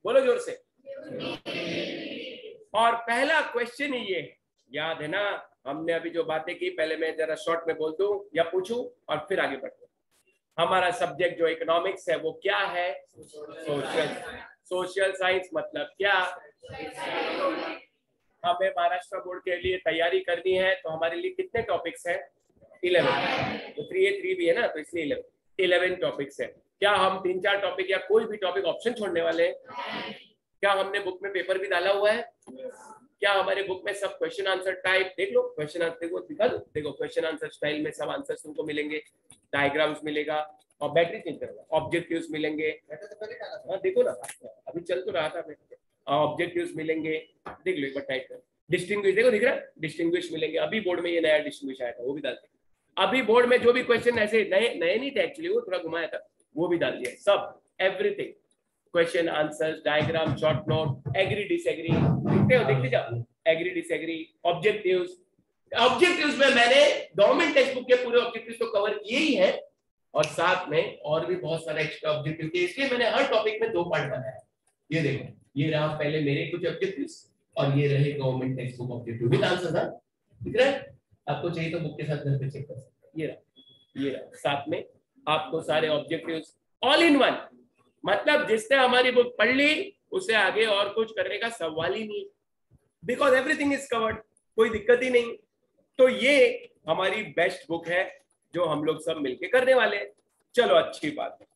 S1: बोलो जोर से। और पहला क्वेश्चन ये याद है ना, हमने अभी जो बातें की, पहले मैं जरा शॉर्ट में बोल दूं या पूछूं और फिर आगे बढ़ते। हमारा सब्जेक्ट जो इकोनॉमिक्स है वो क्या है, सोशल, सोशल साइंस मतलब क्या। हमें महाराष्ट्र बोर्ड के लिए तैयारी करनी है, तो हमारे लिए कितने टॉपिक्स हैं, 11, तो 3A 3B है ना, तो इसलिए 11 टॉपिक्स है। क्या हम 3-4 टॉपिक या कोई भी टॉपिक ऑप्शन छोड़ने वाले हैं? क्या हमने बुक में पेपर भी डाला हुआ है? क्या हमारे बुक में सब क्वेश्चन आंसर टाइप, देख लो क्वेश्चन आंसर को दिखा दो, देखो क्वेश्चन आंसर स्टाइल में सब आंसर्स तुमको मिलेंगे, डायग्राम्स मिलेगा और बैटरी चेंज करेगा, ऑब्जेक्टिव्स मिलेंगे, हाँ देखो ना, अभी चल तो रहा था, ऑब्जेक्टिव्स मिलेंगे, देख लो एक बार टाइप कर, डिस्टिंग्विश देखो, दिख रहा है, डिस्टिंग्विश मिलेंगे, अभी बोर्ड में ये नया डिस्टिंग्विश आया था, वो भी डालते। अभी बोर्ड में जो भी क्वेश्चन ऐसे नए नहीं थे एक्चुअली, वो थोड़ा घुमाया था, वो भी डाल दिया सब, everything, question answers, diagram, short note, agree disagree, देखते जाओ, एग्री डिसएग्री, ऑब्जेक्टिव्स। ऑब्जेक्टिव्स में मैंने गवर्नमेंट टेक्स्ट बुक के पूरे ऑब्जेक्टिव्स तो कवर किए ही हैं, और साथ में और भी बहुत सारे एक्स्ट्रा ऑब्जेक्टिव थे, इसलिए मैंने हर टॉपिक में 2 पार्ट बनाया। ये देखो, ये रहा पहले मेरे कुछ ऑब्जेक्टिव्स और ये रहे government text book objective with answer था। ठीक है, आपको चाहिए तो बुक के साथ घर पे चेक कर सकते हैं। ये रहा साथ में आपको सारे ऑब्जेक्टिव्स ऑल इन वन, मतलब जिसने हमारी बुक पढ़ ली उसे आगे और कुछ करने का सवाल ही नहीं, बिकॉज एवरीथिंग इज कवर्ड, कोई दिक्कत ही नहीं। तो ये हमारी बेस्ट बुक है जो हम लोग सब मिलके करने वाले हैं। चलो अच्छी बात है।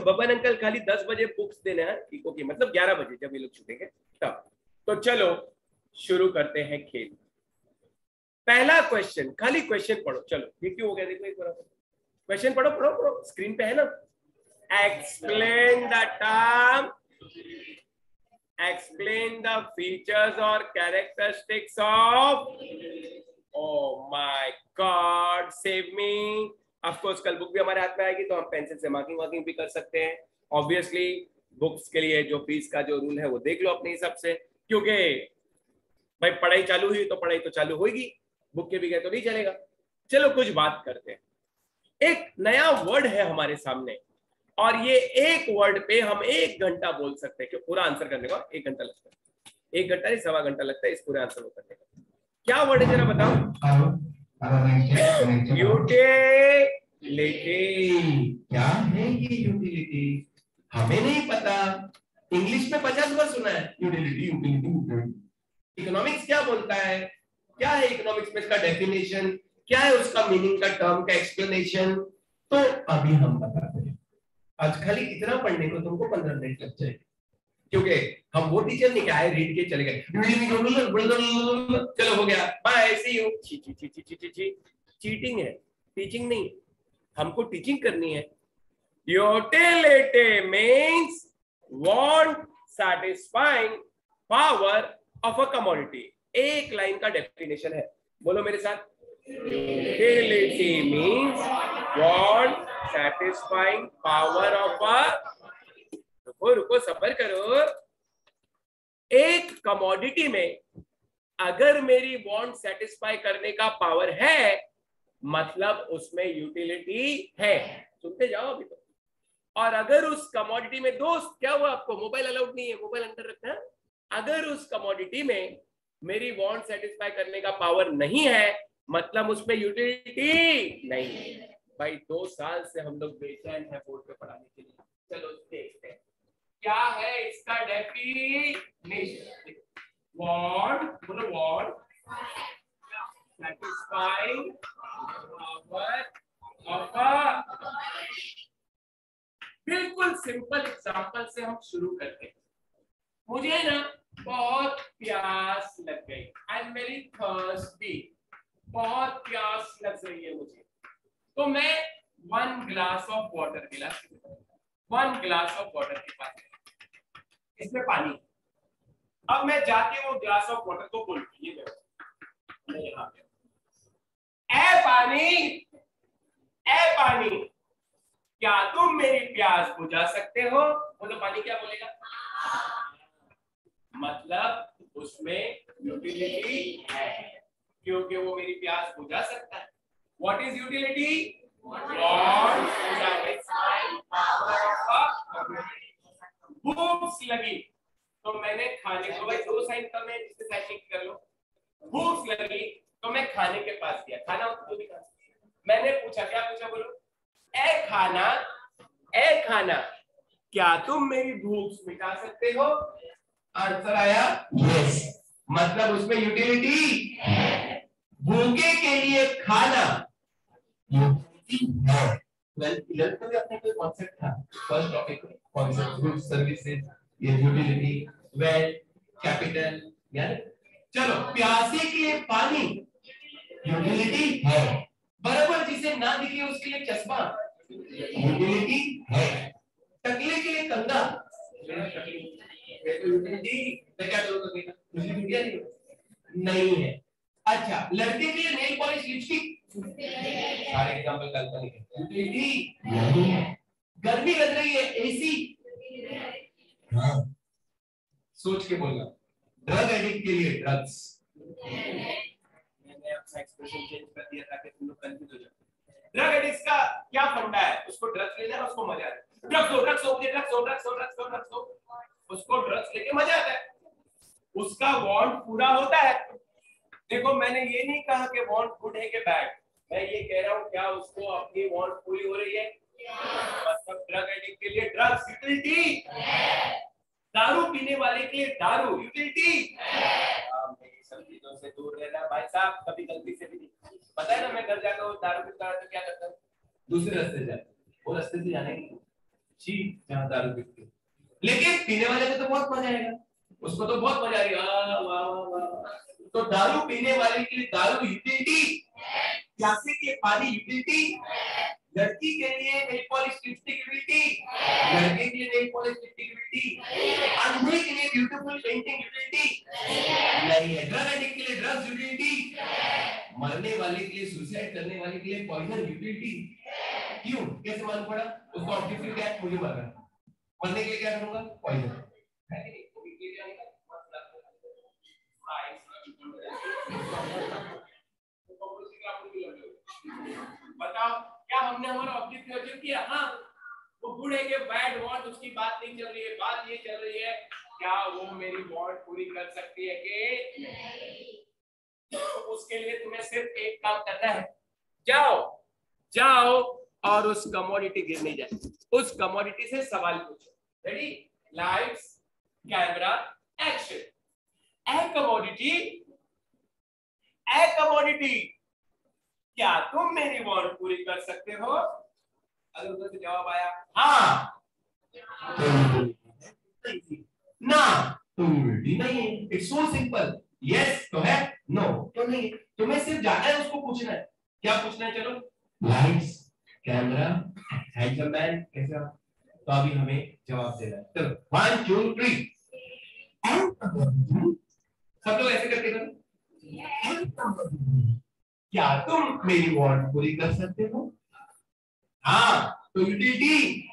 S1: बबन अंकल खाली 10 बजे बुक्स देने हैं इको की, मतलब 11 बजे जब ये लोग छूटेंगे तब। तो चलो शुरू करते हैं खेल। पहला क्वेश्चन, खाली क्वेश्चन पढ़ो। चलो ये क्यों हो गया, देखो एक बार क्वेश्चन पढ़ो पढ़ो पढ़ो, स्क्रीन पे है ना। Explain the term, explain the features or characteristics of, oh my god save me। of course कल बुक भी हमारे हाथ में आएगी तो हम पेंसिल से मार्किंग वार्किंग भी कर सकते हैं। ऑब्वियसली बुक्स के लिए जो फीस का जो रूल है वो देख लो अपने हिसाब से, क्योंकि भाई पढ़ाई चालू हुई तो पढ़ाई तो चालू होगी, बुक के बगैर तो नहीं चलेगा। चलो कुछ बात करते हैं। एक नया वर्ड है हमारे सामने और ये एक वर्ड पे हम 1 घंटा बोल सकते हैं, कि पूरा आंसर करने का 1 घंटा लगता है। 1 घंटा नहीं 1.25 घंटा लगता है इस पूरे आंसर को करने का। क्या वर्ड है जरा बताओ? यूटिलिटी। क्या है ये यूटिलिटी? हमें नहीं पता, इंग्लिश में 50 बार सुना है यूटिलिटी यूटिलिटी। इकोनॉमिक्स क्या बोलता है, क्या है इकोनॉमिक्स में इसका डेफिनेशन, क्या है उसका मीनिंग का टर्म का एक्सप्लेनेशन, तो अभी हम बताते हैं। आज खाली इतना पढ़ने को तुमको 15 मिनट लग जाएंगे, क्योंकि हम वो टीचर नहीं आए रीड के चले गए, चलो हो गया बाय सी यू। चीटिंग है, टीचिंग नहीं। हमको टीचिंग करनी है। Utility means want satisfying power of a commodity. एक लाइन का डेफिनेशन है, बोलो मेरे साथ। Utility means want satisfying power of a, रुको रुको सब्र करो। एक कमोडिटी में अगर मेरी वांट सेटिस्फाई करने का पावर है, मतलब उसमें यूटिलिटी है। सुनते जाओ अभी तो। और अगर उस कमोडिटी में, दोस्त क्या हुआ आपको, मोबाइल अलाउड नहीं है, मोबाइल अंदर रखना है। अगर उस कमोडिटी में मेरी वांट सेटिस्फाई करने का पावर नहीं है, मतलब उसमें यूटिलिटी नहीं है। भाई 2 साल से हम लोग बेचैन है बोर्ड पे पढ़ाने के लिए। चलो देखते हैं क्या है इसका डेफिनेशन। वांट, बोलो want satisfying power of a, बिल्कुल सिंपल एग्जांपल से हम शुरू करते हैं। मुझे ना बहुत प्यास लग गई, आई एम वेरी थर्स्टी, बहुत प्यास लग रही है मुझे, तो मैं 1 ग्लास ऑफ वाटर गिलास 1 ग्लास ऑफ वाटर के पास, इसमें पानी। अब मैं जाके वो ग्लास ऑफ वाटर को बोलूं, ये देखो मैं यहाँ पे, ए पानी, ए पानी, क्या तुम मेरी प्यास बुझा सकते हो? बोलो पानी क्या बोलेगा? मतलब उसमें यूटिलिटी है, क्योंकि वो मेरी प्यास बुझा सकता है। What is utility? भूख लगी तो मैंने खाने को, भाई 2 साइन कम है जिससे साइन कर लो। भूख लगी तो मैं खाने के पास गया, खाना तो भी खा। मैंने पूछा, क्या पूछा बोलो? ए खाना, ए खाना, क्या तुम मेरी भूख मिटा सकते हो? आंसर आया यस, मतलब उसमें यूटिलिटी है। भूखे के लिए खाना है। 11th में अपने कोई कॉन्सेप्ट था, first topic concept, goods services, ये यूटिलिटी, वेल्थ, कैपिटल, यानी चलो प्यासे के लिए पानी यूटिलिटी है, बराबर जिसे ना दिखे उसके लिए चश्मा यूटिलिटी है, टकले के लिए कंधा यूटिलिटी, क्या करोगे नहीं है। अच्छा, लड़के के लिए नेल पॉलिश लिपस्टिक, सारे एग्जांपल काल्पनिक है, यूटिलिटी नहीं है। गर्मी लग रही है, एसी। सोच के बोलना। ड्रग एडिक्ट के लिए ड्रग्स। मैंने अपना एक्सप्रेशन चेंज कर दिया ताकि तुम लोग कंफ्यूज हो जाओ। ड्रग एडिक्ट का क्या फंडा है? उसको ड्रग्स लेना है, उसको मजा आता है। ड्रग्स हो, ड्रग्स हो, मुझे ड्रग्स हो, ड्रग्स हो, ड्रग्स हो, ड्रग्स हो। उसको ड्रग्स लेके मजा आता है, उसका वांट पूरा होता है। देखो मैंने ये नहीं कहा कि वांट गुड है कि बैड, मैं ये कह रहा हूँ क्या उसको अपनी वांट पूरी हो रही है? मतलब ड्रग एडिक्ट के लिए ड्रग्स यूटिलिटी, दारू पीने वाले के लिए दारू यूटिलिटी। सब चीजों से दूर रहना भाई साहब, कभी गलती से भी नहीं। पता है ना, मैं घर जाकर वो दारू पीता हूं तो क्या करता हूँ? दूसरे रास्ते जाता हूँ, वो रास्ते से जाने जी जहाँ दारू पीते। लेकिन पीने वाले को तो बहुत मजा आएगा, उसको तो बहुत मजा आएगी। वाह वाह वाह। तो दारू पीने वाले के लिए दारू यूटिलिटी, प्यासे के लिए पानी यूटिलिटी, लड़की के लिए नेल पॉलिश लिपस्टिक यूटिलिटी, लड़के के लिए नेल पॉलिश लिपस्टिक यूटिलिटी, अंधे के लिए ब्यूटीफुल पेंटिंग यूटिलिटी नहीं है। ड्रग एडिक्ट के लिए ड्रग्स यूटिलिटी, मरने वाले के लिए, सुसाइड करने वाले के लिए पॉइजन यूटिलिटी। क्यों? कैसे मालूम पड़ा? उसका ऑब्जेक्टिव क्या है? मुझे मारना। मरने के लिए क्या करूंगा? पॉइजन। बताओ क्या हमने हमारा ऑब्जेक्टिव अचीव किया? हाँ, वो गुड है कि बैड वांट, उसकी बात नहीं चल रही है। बात ये चल रही है क्या वो मेरी वांट पूरी कर सकती है कि नहीं? उसके लिए तुम्हें सिर्फ एक काम करना है, जाओ जाओ और उस कमोडिटी गिरने जाए, उस कमोडिटी से सवाल पूछो। रेडी? Lights camera action. ए कमोडिटी, क्या तुम मेरी वांट पूरी कर सकते हो? अगर उधर से जवाब आया हाँ, ना तो नहीं है। It's so simple. यस तो है, नो तो नहीं। तुम्हें सिर्फ जाना है, उसको पूछना है। क्या पूछना है? चलो, लाइट्स कैमरा हैंडमैन कैसा? तो अभी हमें जवाब देना है। चलो 1 2 3 सब लोग ऐसे करके करो। क्या तुम मेरी वांट पूरी कर सकते हो? हाँ तो यूटिलिटी,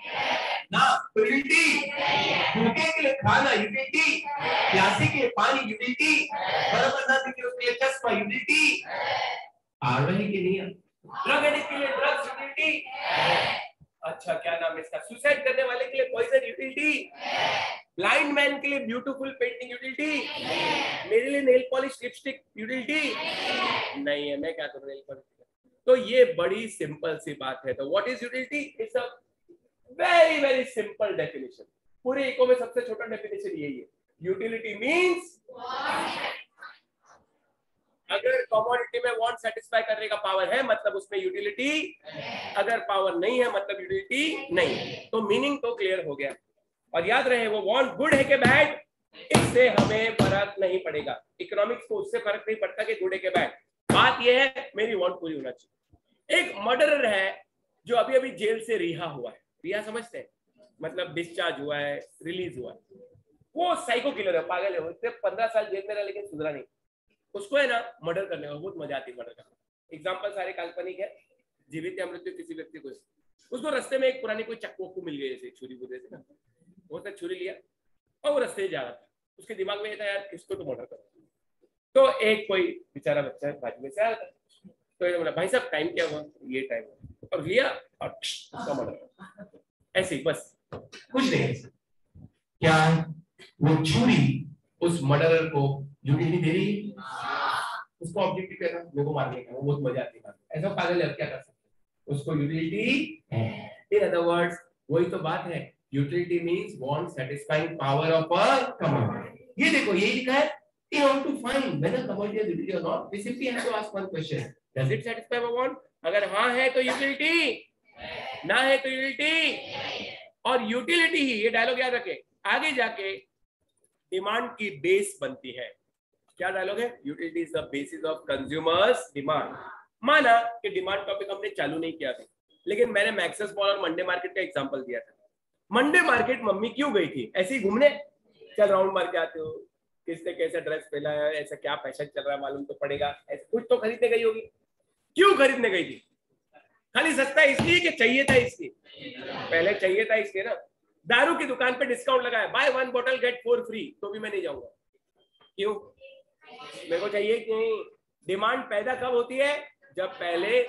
S1: ना तो यूटिलिटी, भूखे के लिए खाना यूटिलिटी, प्यासे के लिए पानी यूटिलिटी, बर्फ बनाने के लिए उसके लिए चश्मा यूटिलिटी। आ रही कि नहीं? ड्रग एडिक्ट के लिए ड्रग्स यूटिलिटी। अच्छा क्या नाम है इसका? सुसाइड करने वाले के लिए पॉइजन यूटिलिटी, ब्लाइंड मैन के लिए ब्यूटीफुल पेंटिंग यूटिलिटी, मेरे लिए नेल पॉलिश लिपस्टिक यूटिलिटी नहीं है। मैं क्या करूं नेल पॉलिश? तो ये बड़ी सिंपल सी बात है। तो what is utility? It's a very very simple definition. पूरे इको में सबसे छोटा डेफिनेशन यही है। यूटिलिटी मींस अगर कमोडिटी में वांट सेटिस्फाई करने का पावर है मतलब उसमें यूटिलिटी, अगर पावर नहीं है मतलब यूटिलिटी नहीं। तो मीनिंग तो क्लियर हो गया। और याद रहे वो वांट गुड है कि बैड, इससे हमें फर्क नहीं पड़ेगा। इकोनॉमिक्स को उससे फर्क नहीं पड़ता कि गुड है कि बैड। बात यह है मेरी वांट पूरी होना चाहिए। एक मर्डरर है जो अभी अभी जेल से रिहा हुआ है। रिहा समझते हैं? मतलब डिस्चार्ज हुआ है, रिलीज हुआ है। वो साइको किलर है, पागल है। वो 15 साल जेल में रहा लेकिन सुधरा नहीं। उसको है ना मर्डर करने में बहुत मजा आती है। मर्डर करने एग्जाम्पल सारे काल्पनिक है, जीवित या मृत्यु किसी व्यक्ति को। उसको रास्ते में एक पुरानी कोई चक्कू मिल गई, जैसे छुरी बुरे से ना, उसने छुरी लिया और वो रास्ते जा रहा था। उसके दिमाग में ये था यार इसको तो मर्डर करो। तो एक कोई बेचारा बच्चा बाजू में से आया था, तो ये बोला भाई साहब टाइम क्या हुआ? ये टाइम हुआ, और लिया और उसका मर्डर। ऐसे ही बस, कुछ नहीं। क्या वो छुरी उस मर्डरर को यूटिलिटी दे रही? उसको ऑब्जेक्टिव कहना मेरे को मारने का, वो बहुत मजा आती है। ऐसा पागल है, क्या कर सकते हैं? उसको यूटिलिटी है। इन अदर वर्ड्स वही तो बात है। Utility means want satisfying power of a commodity. ये देखो यही लिखा है, in order to find whether commodity is utility or not, we simply have to ask one question: does it satisfy our want? अगर हाँ है तो यूटिलिटी, ना है तो यूटिलिटी। और यूटिलिटी ही, ये डायलॉग याद रखे, आगे जाके डिमांड की बेस बनती है। क्या डायलॉग है? Utility is the basis of consumers demand. माना कि डिमांड टॉपिक हमने चालू नहीं किया था, लेकिन मैंने मैक्सेस मॉल और मंडे मार्केट का एग्जांपल दिया था। मंडे मार्केट मम्मी क्यों गई थी? ऐसे ही घूमने, चल राउंड मार के आते हो, किसने कैसा ड्रेस पहना है, ऐसा क्या फैशन चल रहा है मालूम तो पड़ेगा, ऐसा कुछ तो खरीदने गई होगी। क्यों खरीदने गई थी? खाली सस्ता इसलिए कि चाहिए था इसलिए, पहले चाहिए था इसलिए ना। दारू की दुकान पे डिस्काउंट लगाया, बाय 1 बॉटल गेट 4 फ्री, तो भी मैं नहीं जाऊंगा। क्यों? मेरे को चाहिए कि नहीं। डिमांड पैदा कब होती है? जब पहले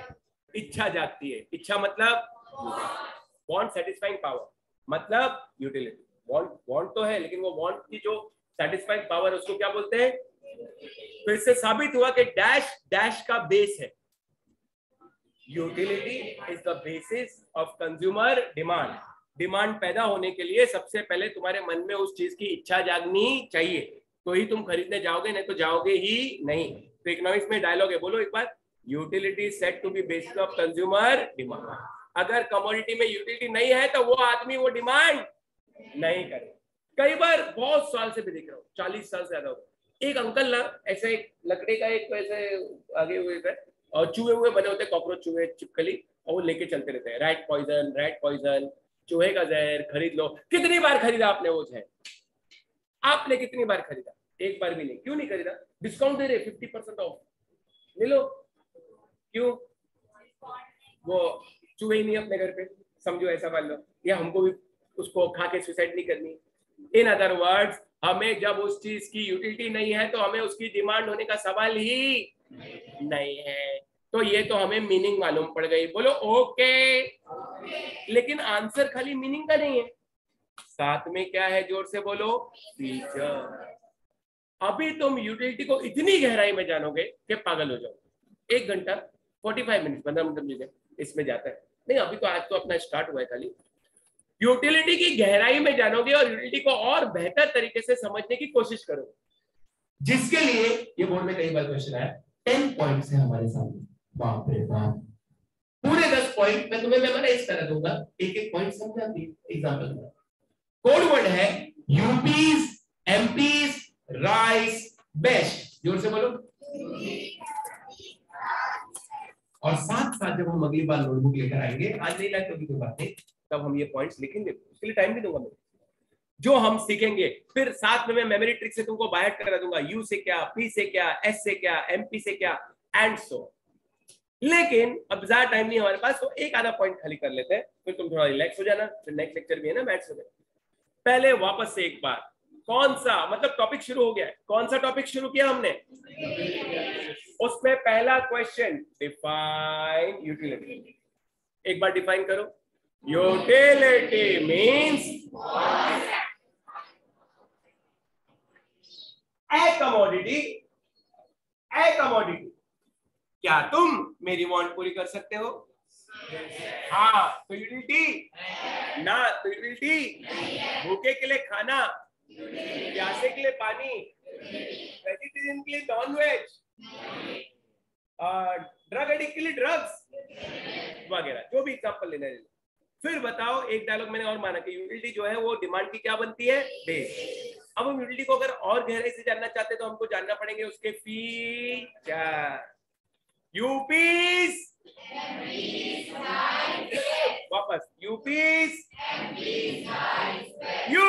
S1: इच्छा जागती है। इच्छा मतलब वांट सेटिस्फाइंग पावर, मतलब यूटिलिटी। वांट तो है, लेकिन वो वांट की जो सेटिस्फाइंग पावर उसको क्या बोलते हैं? तो इससे साबित हुआ कि डैश डैश का बेस है। Utility is the basis of consumer demand. Demand पैदा होने के लिए सबसे पहले तुम्हारे मन में उस चीज की इच्छा जागनी चाहिए, तो ही तुम खरीदने जाओगे, नहीं तो जाओगे ही नहीं। तो इकोनॉमिक्स में डायलॉग है, बोलो एक बार। Utility set to be basis of consumer demand. अगर कमोडिटी में यूटिलिटी नहीं है तो वो आदमी वो डिमांड नहीं करे। कई बार बहुत साल से भी देख रहा हूँ, 40 साल से ज्यादा हो गया, एक अंकल ना ऐसे एक लकड़ी का एक ऐसे आगे हुए और चूहे हुए बने होते, कॉकरोच चूहे चिपकली, और वो लेके चलते रहते हैं, रैट पॉइजन, चूहे का जहर खरीद लो। कितनी बार खरीदा आपने वो जहर? आपने कितनी बार खरीदा? एक बार भी नहीं। क्यों नहीं खरीदा? डिस्काउंट दे रहे 50% ऑफ, ले लो। क्यों? वो चूहे ही नहीं अपने घर पे, समझो ऐसा मान लो, या हमको भी उसको खा के सुसाइड नहीं करनी। इन अदर वर्ड्स, हमें जब उस चीज की यूटिलिटी नहीं है तो हमें उसकी डिमांड होने का सवाल ही नहीं है। तो ये तो हमें मीनिंग मालूम पड़ गई, बोलो ओके। लेकिन आंसर खाली मीनिंग का नहीं है, साथ में क्या है? जोर से बोलो, फीचर। अभी तुम यूटिलिटी को इतनी गहराई में जानोगे कि पागल हो जाओगे। 1 घंटा 45 मिनट 15 मिनट इसमें जाता है। नहीं, अभी तो आज तो अपना स्टार्ट हुआ है। खाली यूटिलिटी की गहराई में जानोगे और यूटिलिटी को और बेहतर तरीके से समझने की कोशिश करोगे, जिसके लिए ये बोर्ड में कई बार क्वेश्चन आया। 10 पॉइंट्स है हमारे सामने, बाप रे बाप, पूरे 10 पॉइंट मैं तुम्हें मेमोराइज करा दूंगा, एक एक पॉइंट समझा दी। एग्जांपल कोड वर्ड है यूपीज, एमपीज, राइस, बेस्ट। जोर से बोलो। और साथ साथ जब हम अगली बार नोटबुक लेकर आएंगे, आज नहीं लाए तो भी कोई बात नहीं, तब हम ये पॉइंट्स लिखेंगे, उसके लिए टाइम भी दूंगा मैं। जो हम सीखेंगे फिर साथ में मैं मेमोरी ट्रिक से तुमको बाहर करा दूंगा, यू से क्या, पी से क्या, एस से क्या, एमपी से क्या, एंड सो। लेकिन अब ज्यादा टाइम नहीं हमारे पास, तो एक आधा पॉइंट खाली कर लेते हैं, फिर तुम थोड़ा रिलैक्स हो जाना, फिर नेक्स्ट लेक्चर भी है ना मैथ्स में। पहले वापस से एक बार, कौन सा मतलब टॉपिक शुरू हो गया है, कौन सा टॉपिक शुरू किया हमने? उसमें पहला क्वेश्चन, डिफाइन यूटिलिटी। एक बार डिफाइन करो। यूटिलिटी मींस ए कमोडिटी। क्या तुम मेरी वांट पूरी कर सकते हो? हाँ तो यूटिलिटी, ना तो यूटिलिटी। भूखे के लिए खाना, प्यासे के लिए पानी, वेजिटेरियन के लिए नॉन वेज, ड्रग एडिक्ट के लिए ड्रग्स वगैरह, जो भी एग्जांपल लेना है। फिर बताओ, एक डायलॉग मैंने और माना कि यूटिलिटी जो है वो डिमांड की क्या बनती है? बेस। अब हम यूटिलिटी को अगर और गहराई से जानना चाहते हैं तो हमको जानना पड़ेंगे उसके फीचर। यूपीस, वापस यूपीस, U.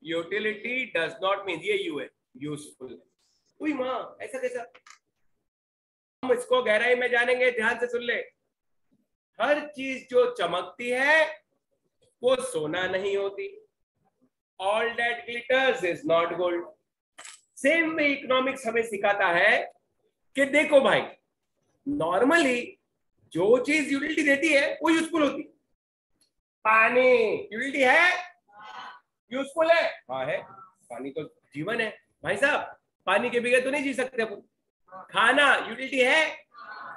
S1: Utility does not mean, ये यू है, यूजफुल। कोई माँ ऐसा कैसा? हम इसको गहराई में जानेंगे, ध्यान से सुन ले। हर चीज जो चमकती है वो सोना नहीं होती। All that glitters is not gold. Same में इकोनॉमिक्स हमें सिखाता है कि देखो भाई, नॉर्मली जो चीज यूटिलिटी देती है वो यूजफुल होती है। पानी यूटिलिटी है, यूजफुल है, हाँ है, पानी तो जीवन है भाई साहब, पानी के बगैर तो नहीं जी सकते अपन। खाना यूटिलिटी है,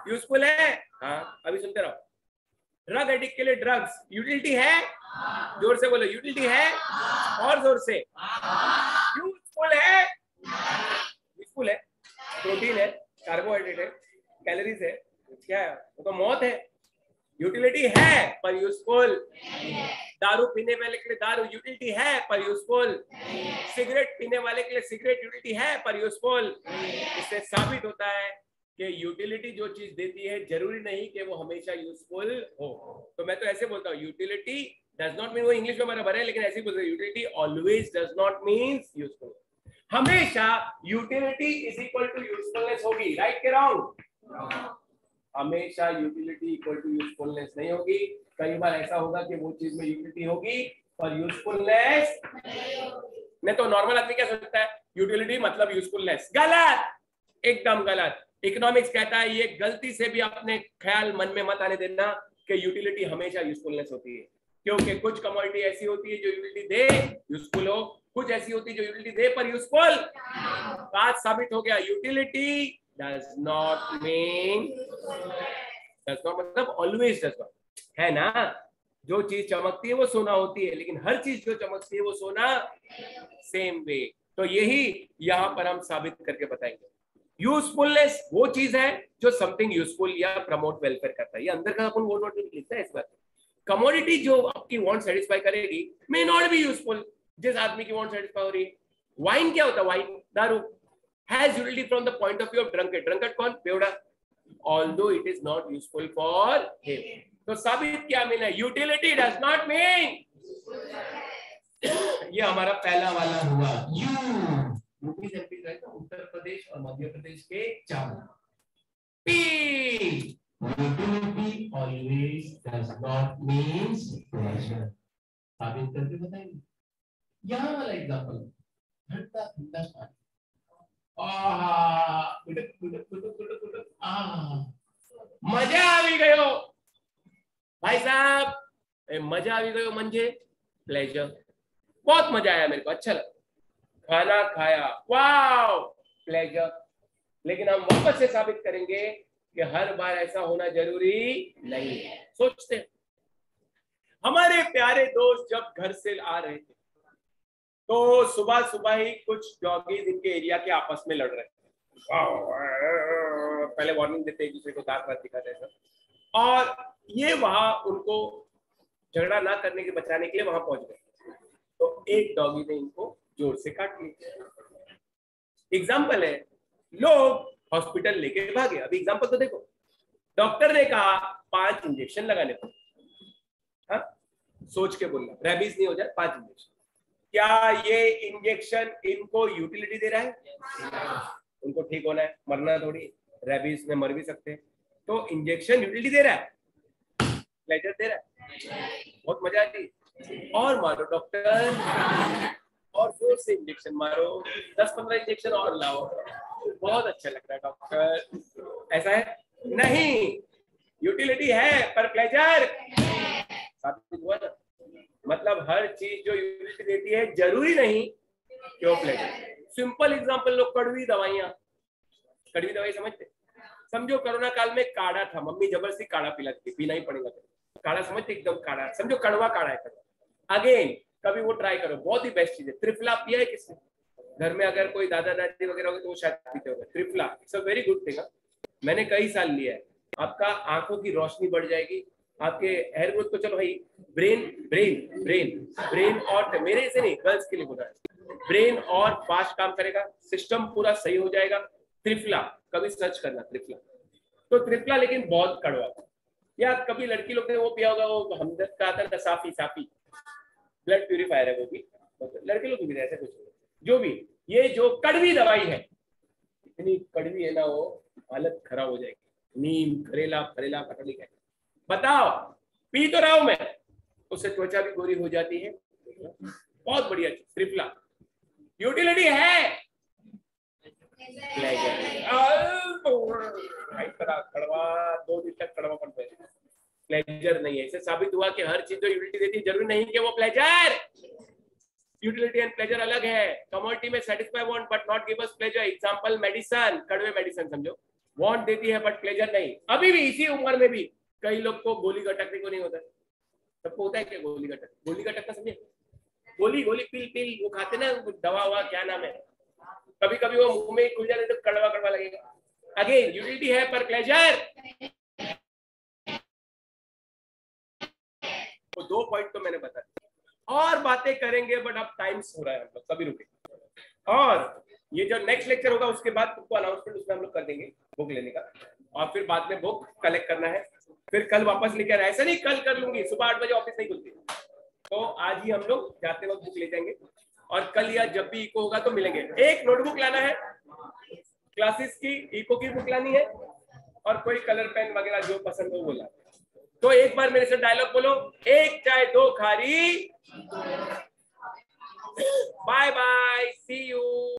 S1: यूजफुल है, हाँ, अभी सुनते रहो। ड्रग एडिक्ट के लिए ड्रग्स यूटिलिटी है, जोर से बोलो यूटिलिटी है, और जोर से। यूजफुल है, यूजफुल है, प्रोटीन है, कार्बोहाइड्रेट है, कैलोरीज है, क्या है वो तो मौत है। यूटिलिटी है पर यूजफुल। दारू पीने वाले के लिए दारू यूटिलिटी है पर यूजफुल। सिगरेट पीने वाले के लिए सिगरेट यूटिलिटी है पर यूजफुल। इससे साबित होता है कि यूटिलिटी जो चीज देती है जरूरी नहीं कि वो हमेशा यूजफुल हो। तो मैं तो ऐसे बोलता हूँ, यूटिलिटी डज नॉट मीन, वो इंग्लिश में बराबर है लेकिन ऐसे ही बोलते हैं, utility always does not means useful. हमेशा utility is equal to usefulness होगी, राइट के रॉन्ग? हमेशा यूटिलिटी इक्वल टू यूजफुलनेस नहीं होगी। कई बार ऐसा होगा कि वो चीज में यूटिलिटी होगी और यूजफुलनेस नहीं। तो नॉर्मल आदमी क्या सोचता है, यूटिलिटी मतलब यूजफुलनेस। गलत, एकदम गलत। इकोनॉमिक्स कहता है ये गलती से भी अपने ख्याल मन में मत आने देना कि यूटिलिटी हमेशा यूजफुलनेस होती है, क्योंकि कुछ कमोडिटी ऐसी होती है जो यूटिलिटी दे यूजफुल हो, कुछ ऐसी होती है जो यूटिलिटी दे पर यूजफुल। बात साबित हो गया, utility does not mean, does not मतलब ऑलवेज डज नॉट, है ना। जो चीज चमकती है वो सोना होती है, लेकिन हर चीज जो चमकती है वो सोना सेम वे। तो यही यहां पर हम साबित करके बताएंगे। यूजफुलनेस वो चीज है जो समथिंग यूजफुल या प्रमोट वेलफेयर करता है, ये अंदर का अपन वो नोट लिखता है इस बात। कमोडिटी जो आपकी वांट सेटिस्फाई करेगी मे नॉट बी यूजफुल, जिस आदमी की वांट सेटिस्फाई हो रही है। वाइन क्या होता है, वाइन दारू has utility from the point of view of drunkard. Drunkard कौन, बेवड़ा, although it is not useful for him. तो साबित क्या मिला, यूटिलिटी डज नॉट मीन। ये हमारा पहला वाला हुआ। यूपी एमपी का उत्तर प्रदेश और मध्य प्रदेश के चावल। P, utility always does not means pleasure. साबित करके बताएंगे। यहाँ वाला एग्जांपल, ठंडा ठंडा पानी, आहा कुटक कुटक कुटक कुटक कुटक, आहा मजा આવી ગયો भाई साहब, मजा આવી ગયો म्हणजे प्लेजर, बहुत मजा आया मेरे को, अच्छा लगा, खाना खाया, वाओ प्लेजर। लेकिन हम वापस से साबित करेंगे कि हर बार ऐसा होना जरूरी नहीं है। सोचते हैं हमारे प्यारे दोस्त जब घर से आ रहे थे तो सुबह सुबह ही कुछ डॉगीज इनके एरिया के आपस में लड़ रहे थे, पहले वार्निंग देते एक दूसरे को, दांत वात दिखाते हैं, और ये वहां उनको झगड़ा ना करने के बचाने के लिए वहां पहुंच गए। तो एक डॉगी ने इनको जोर से काट लिया। एग्जाम्पल है, लोग हॉस्पिटल लेके भागे। अभी एग्जाम्पल तो देखो, डॉक्टर ने कहा 5 इंजेक्शन लगाने को, हाँ सोच के बोलना रेबीज नहीं हो जाए, 5 इंजेक्शन। क्या ये इंजेक्शन इनको यूटिलिटी दे रहा है? उनको ठीक होना है, मरना थोड़ी, रेबीज में मर भी सकते हैं। तो इंजेक्शन यूटिलिटी दे रहा है, प्लेजर दे रहा है, बहुत मजा आती। और मारो डॉक्टर, और जोर से इंजेक्शन मारो, 10-15 इंजेक्शन और लाओ, बहुत अच्छा लग रहा है डॉक्टर, ऐसा है नहीं। यूटिलिटी है पर प्लेजर साबित हुआ ना। मतलब हर चीज जो यूटिलिटी देती है जरूरी नहीं कि वो प्लेजर। सिंपल एग्जांपल लो, कड़वी दवाइयां, कड़वी दवाई समझते, समझो कोरोना काल में काढ़ा था, मम्मी जबरदस्ती काढ़ा पिलाती, पीना ही पड़ेगा, काढ़ा समझते, एकदम काढ़ा, समझो कड़वा काढ़ा है। अगेन कभी वो ट्राई करो, बहुत ही बेस्ट चीज है। त्रिफला पिया है किसने घर में? अगर कोई दादा दादी वगैरह हो तो वो शायद पीते होंगे। Triphala it's a very good thing, मैंने कई साल लिया है। आपका आंखों की रोशनी बढ़ जाएगी, आपके हेयर ग्रोथ तो चलो भाई, ब्रेन ब्रेन ब्रेन ब्रेन और मेरे से नहीं, गर्ल्स के लिए बोल रहा है, ब्रेन और फास्ट काम करेगा, सिस्टम पूरा सही हो जाएगा। त्रिफला कभी सर्च करना, त्रिफला। तो त्रिफला लेकिन बहुत कड़वा, या कभी लड़की लोग ने वो पिया होगा, वो हमदर्द का आता है साफी, साफी ब्लड प्यूरिफायर है वो भी, लड़के लोग भी ऐसा कुछ जो भी। ये जो कड़वी दवाई है, इतनी कड़वी है ना, वो हालत खराब हो जाएगी। नीम, करेला, फरेला, पकड़ी है, बताओ, पी तो रहा हूं मैं, उससे त्वचा भी गोरी हो जाती है, बहुत बढ़िया चीज त्रिफला। यूटिलिटी है, कड़वा 2 दिन तक कड़वा पड़ता है, प्लेजर नहीं है। इससे साबित हुआ कि हर चीज जो यूटिलिटी देती है जरूरी नहीं कि वो प्लेजर। यूटिलिटी एंड प्लेजर अलग है। कमोडिटी में satisfy want but not give us pleasure. Example medicine, कड़वे मेडिसिन समझो, वांट देती है बट प्लेजर नहीं। अभी भी इसी उम्र में भी कई लोग को गोली गटकने को नहीं होता, सबको होता है क्या गोली गटक? गोली गटक का समझे, गोली गोली पिल पिल वो खाते ना, दवा हुआ क्या नाम है, कभी कभी वो मुंह में खुल जाए तो कड़वा कड़वा लगेगा। अगेन यूटिलिटी है पर प्लेजर। तो 2 पॉइंट तो मैंने बता दिया, और बातें करेंगे बट अब टाइम्स हो रहा है, हम लोग सभी रुके। और ये जो नेक्स्ट लेक्चर होगा उसके बाद तुमको अनाउंसमेंट उसमें हम लोग कर देंगे बुक लेने का, और फिर बाद में बुक कलेक्ट करना है, फिर कल वापस लेके आना है। ऐसा नहीं कल कर लूंगी, सुबह 8 बजे ऑफिस नहीं खुलती, तो आज ही हम लोग जाते वक्त बुक ले जाएंगे, और कल या जब भी इको होगा तो मिलेंगे। एक नोटबुक लाना है क्लासेस की, इको की बुक लानी है, और कोई कलर पेन वगैरह जो पसंद हो वो लाते। तो एक बार मेरे से डायलॉग बोलो, 1 चाय 2 खारी, बाय बाय।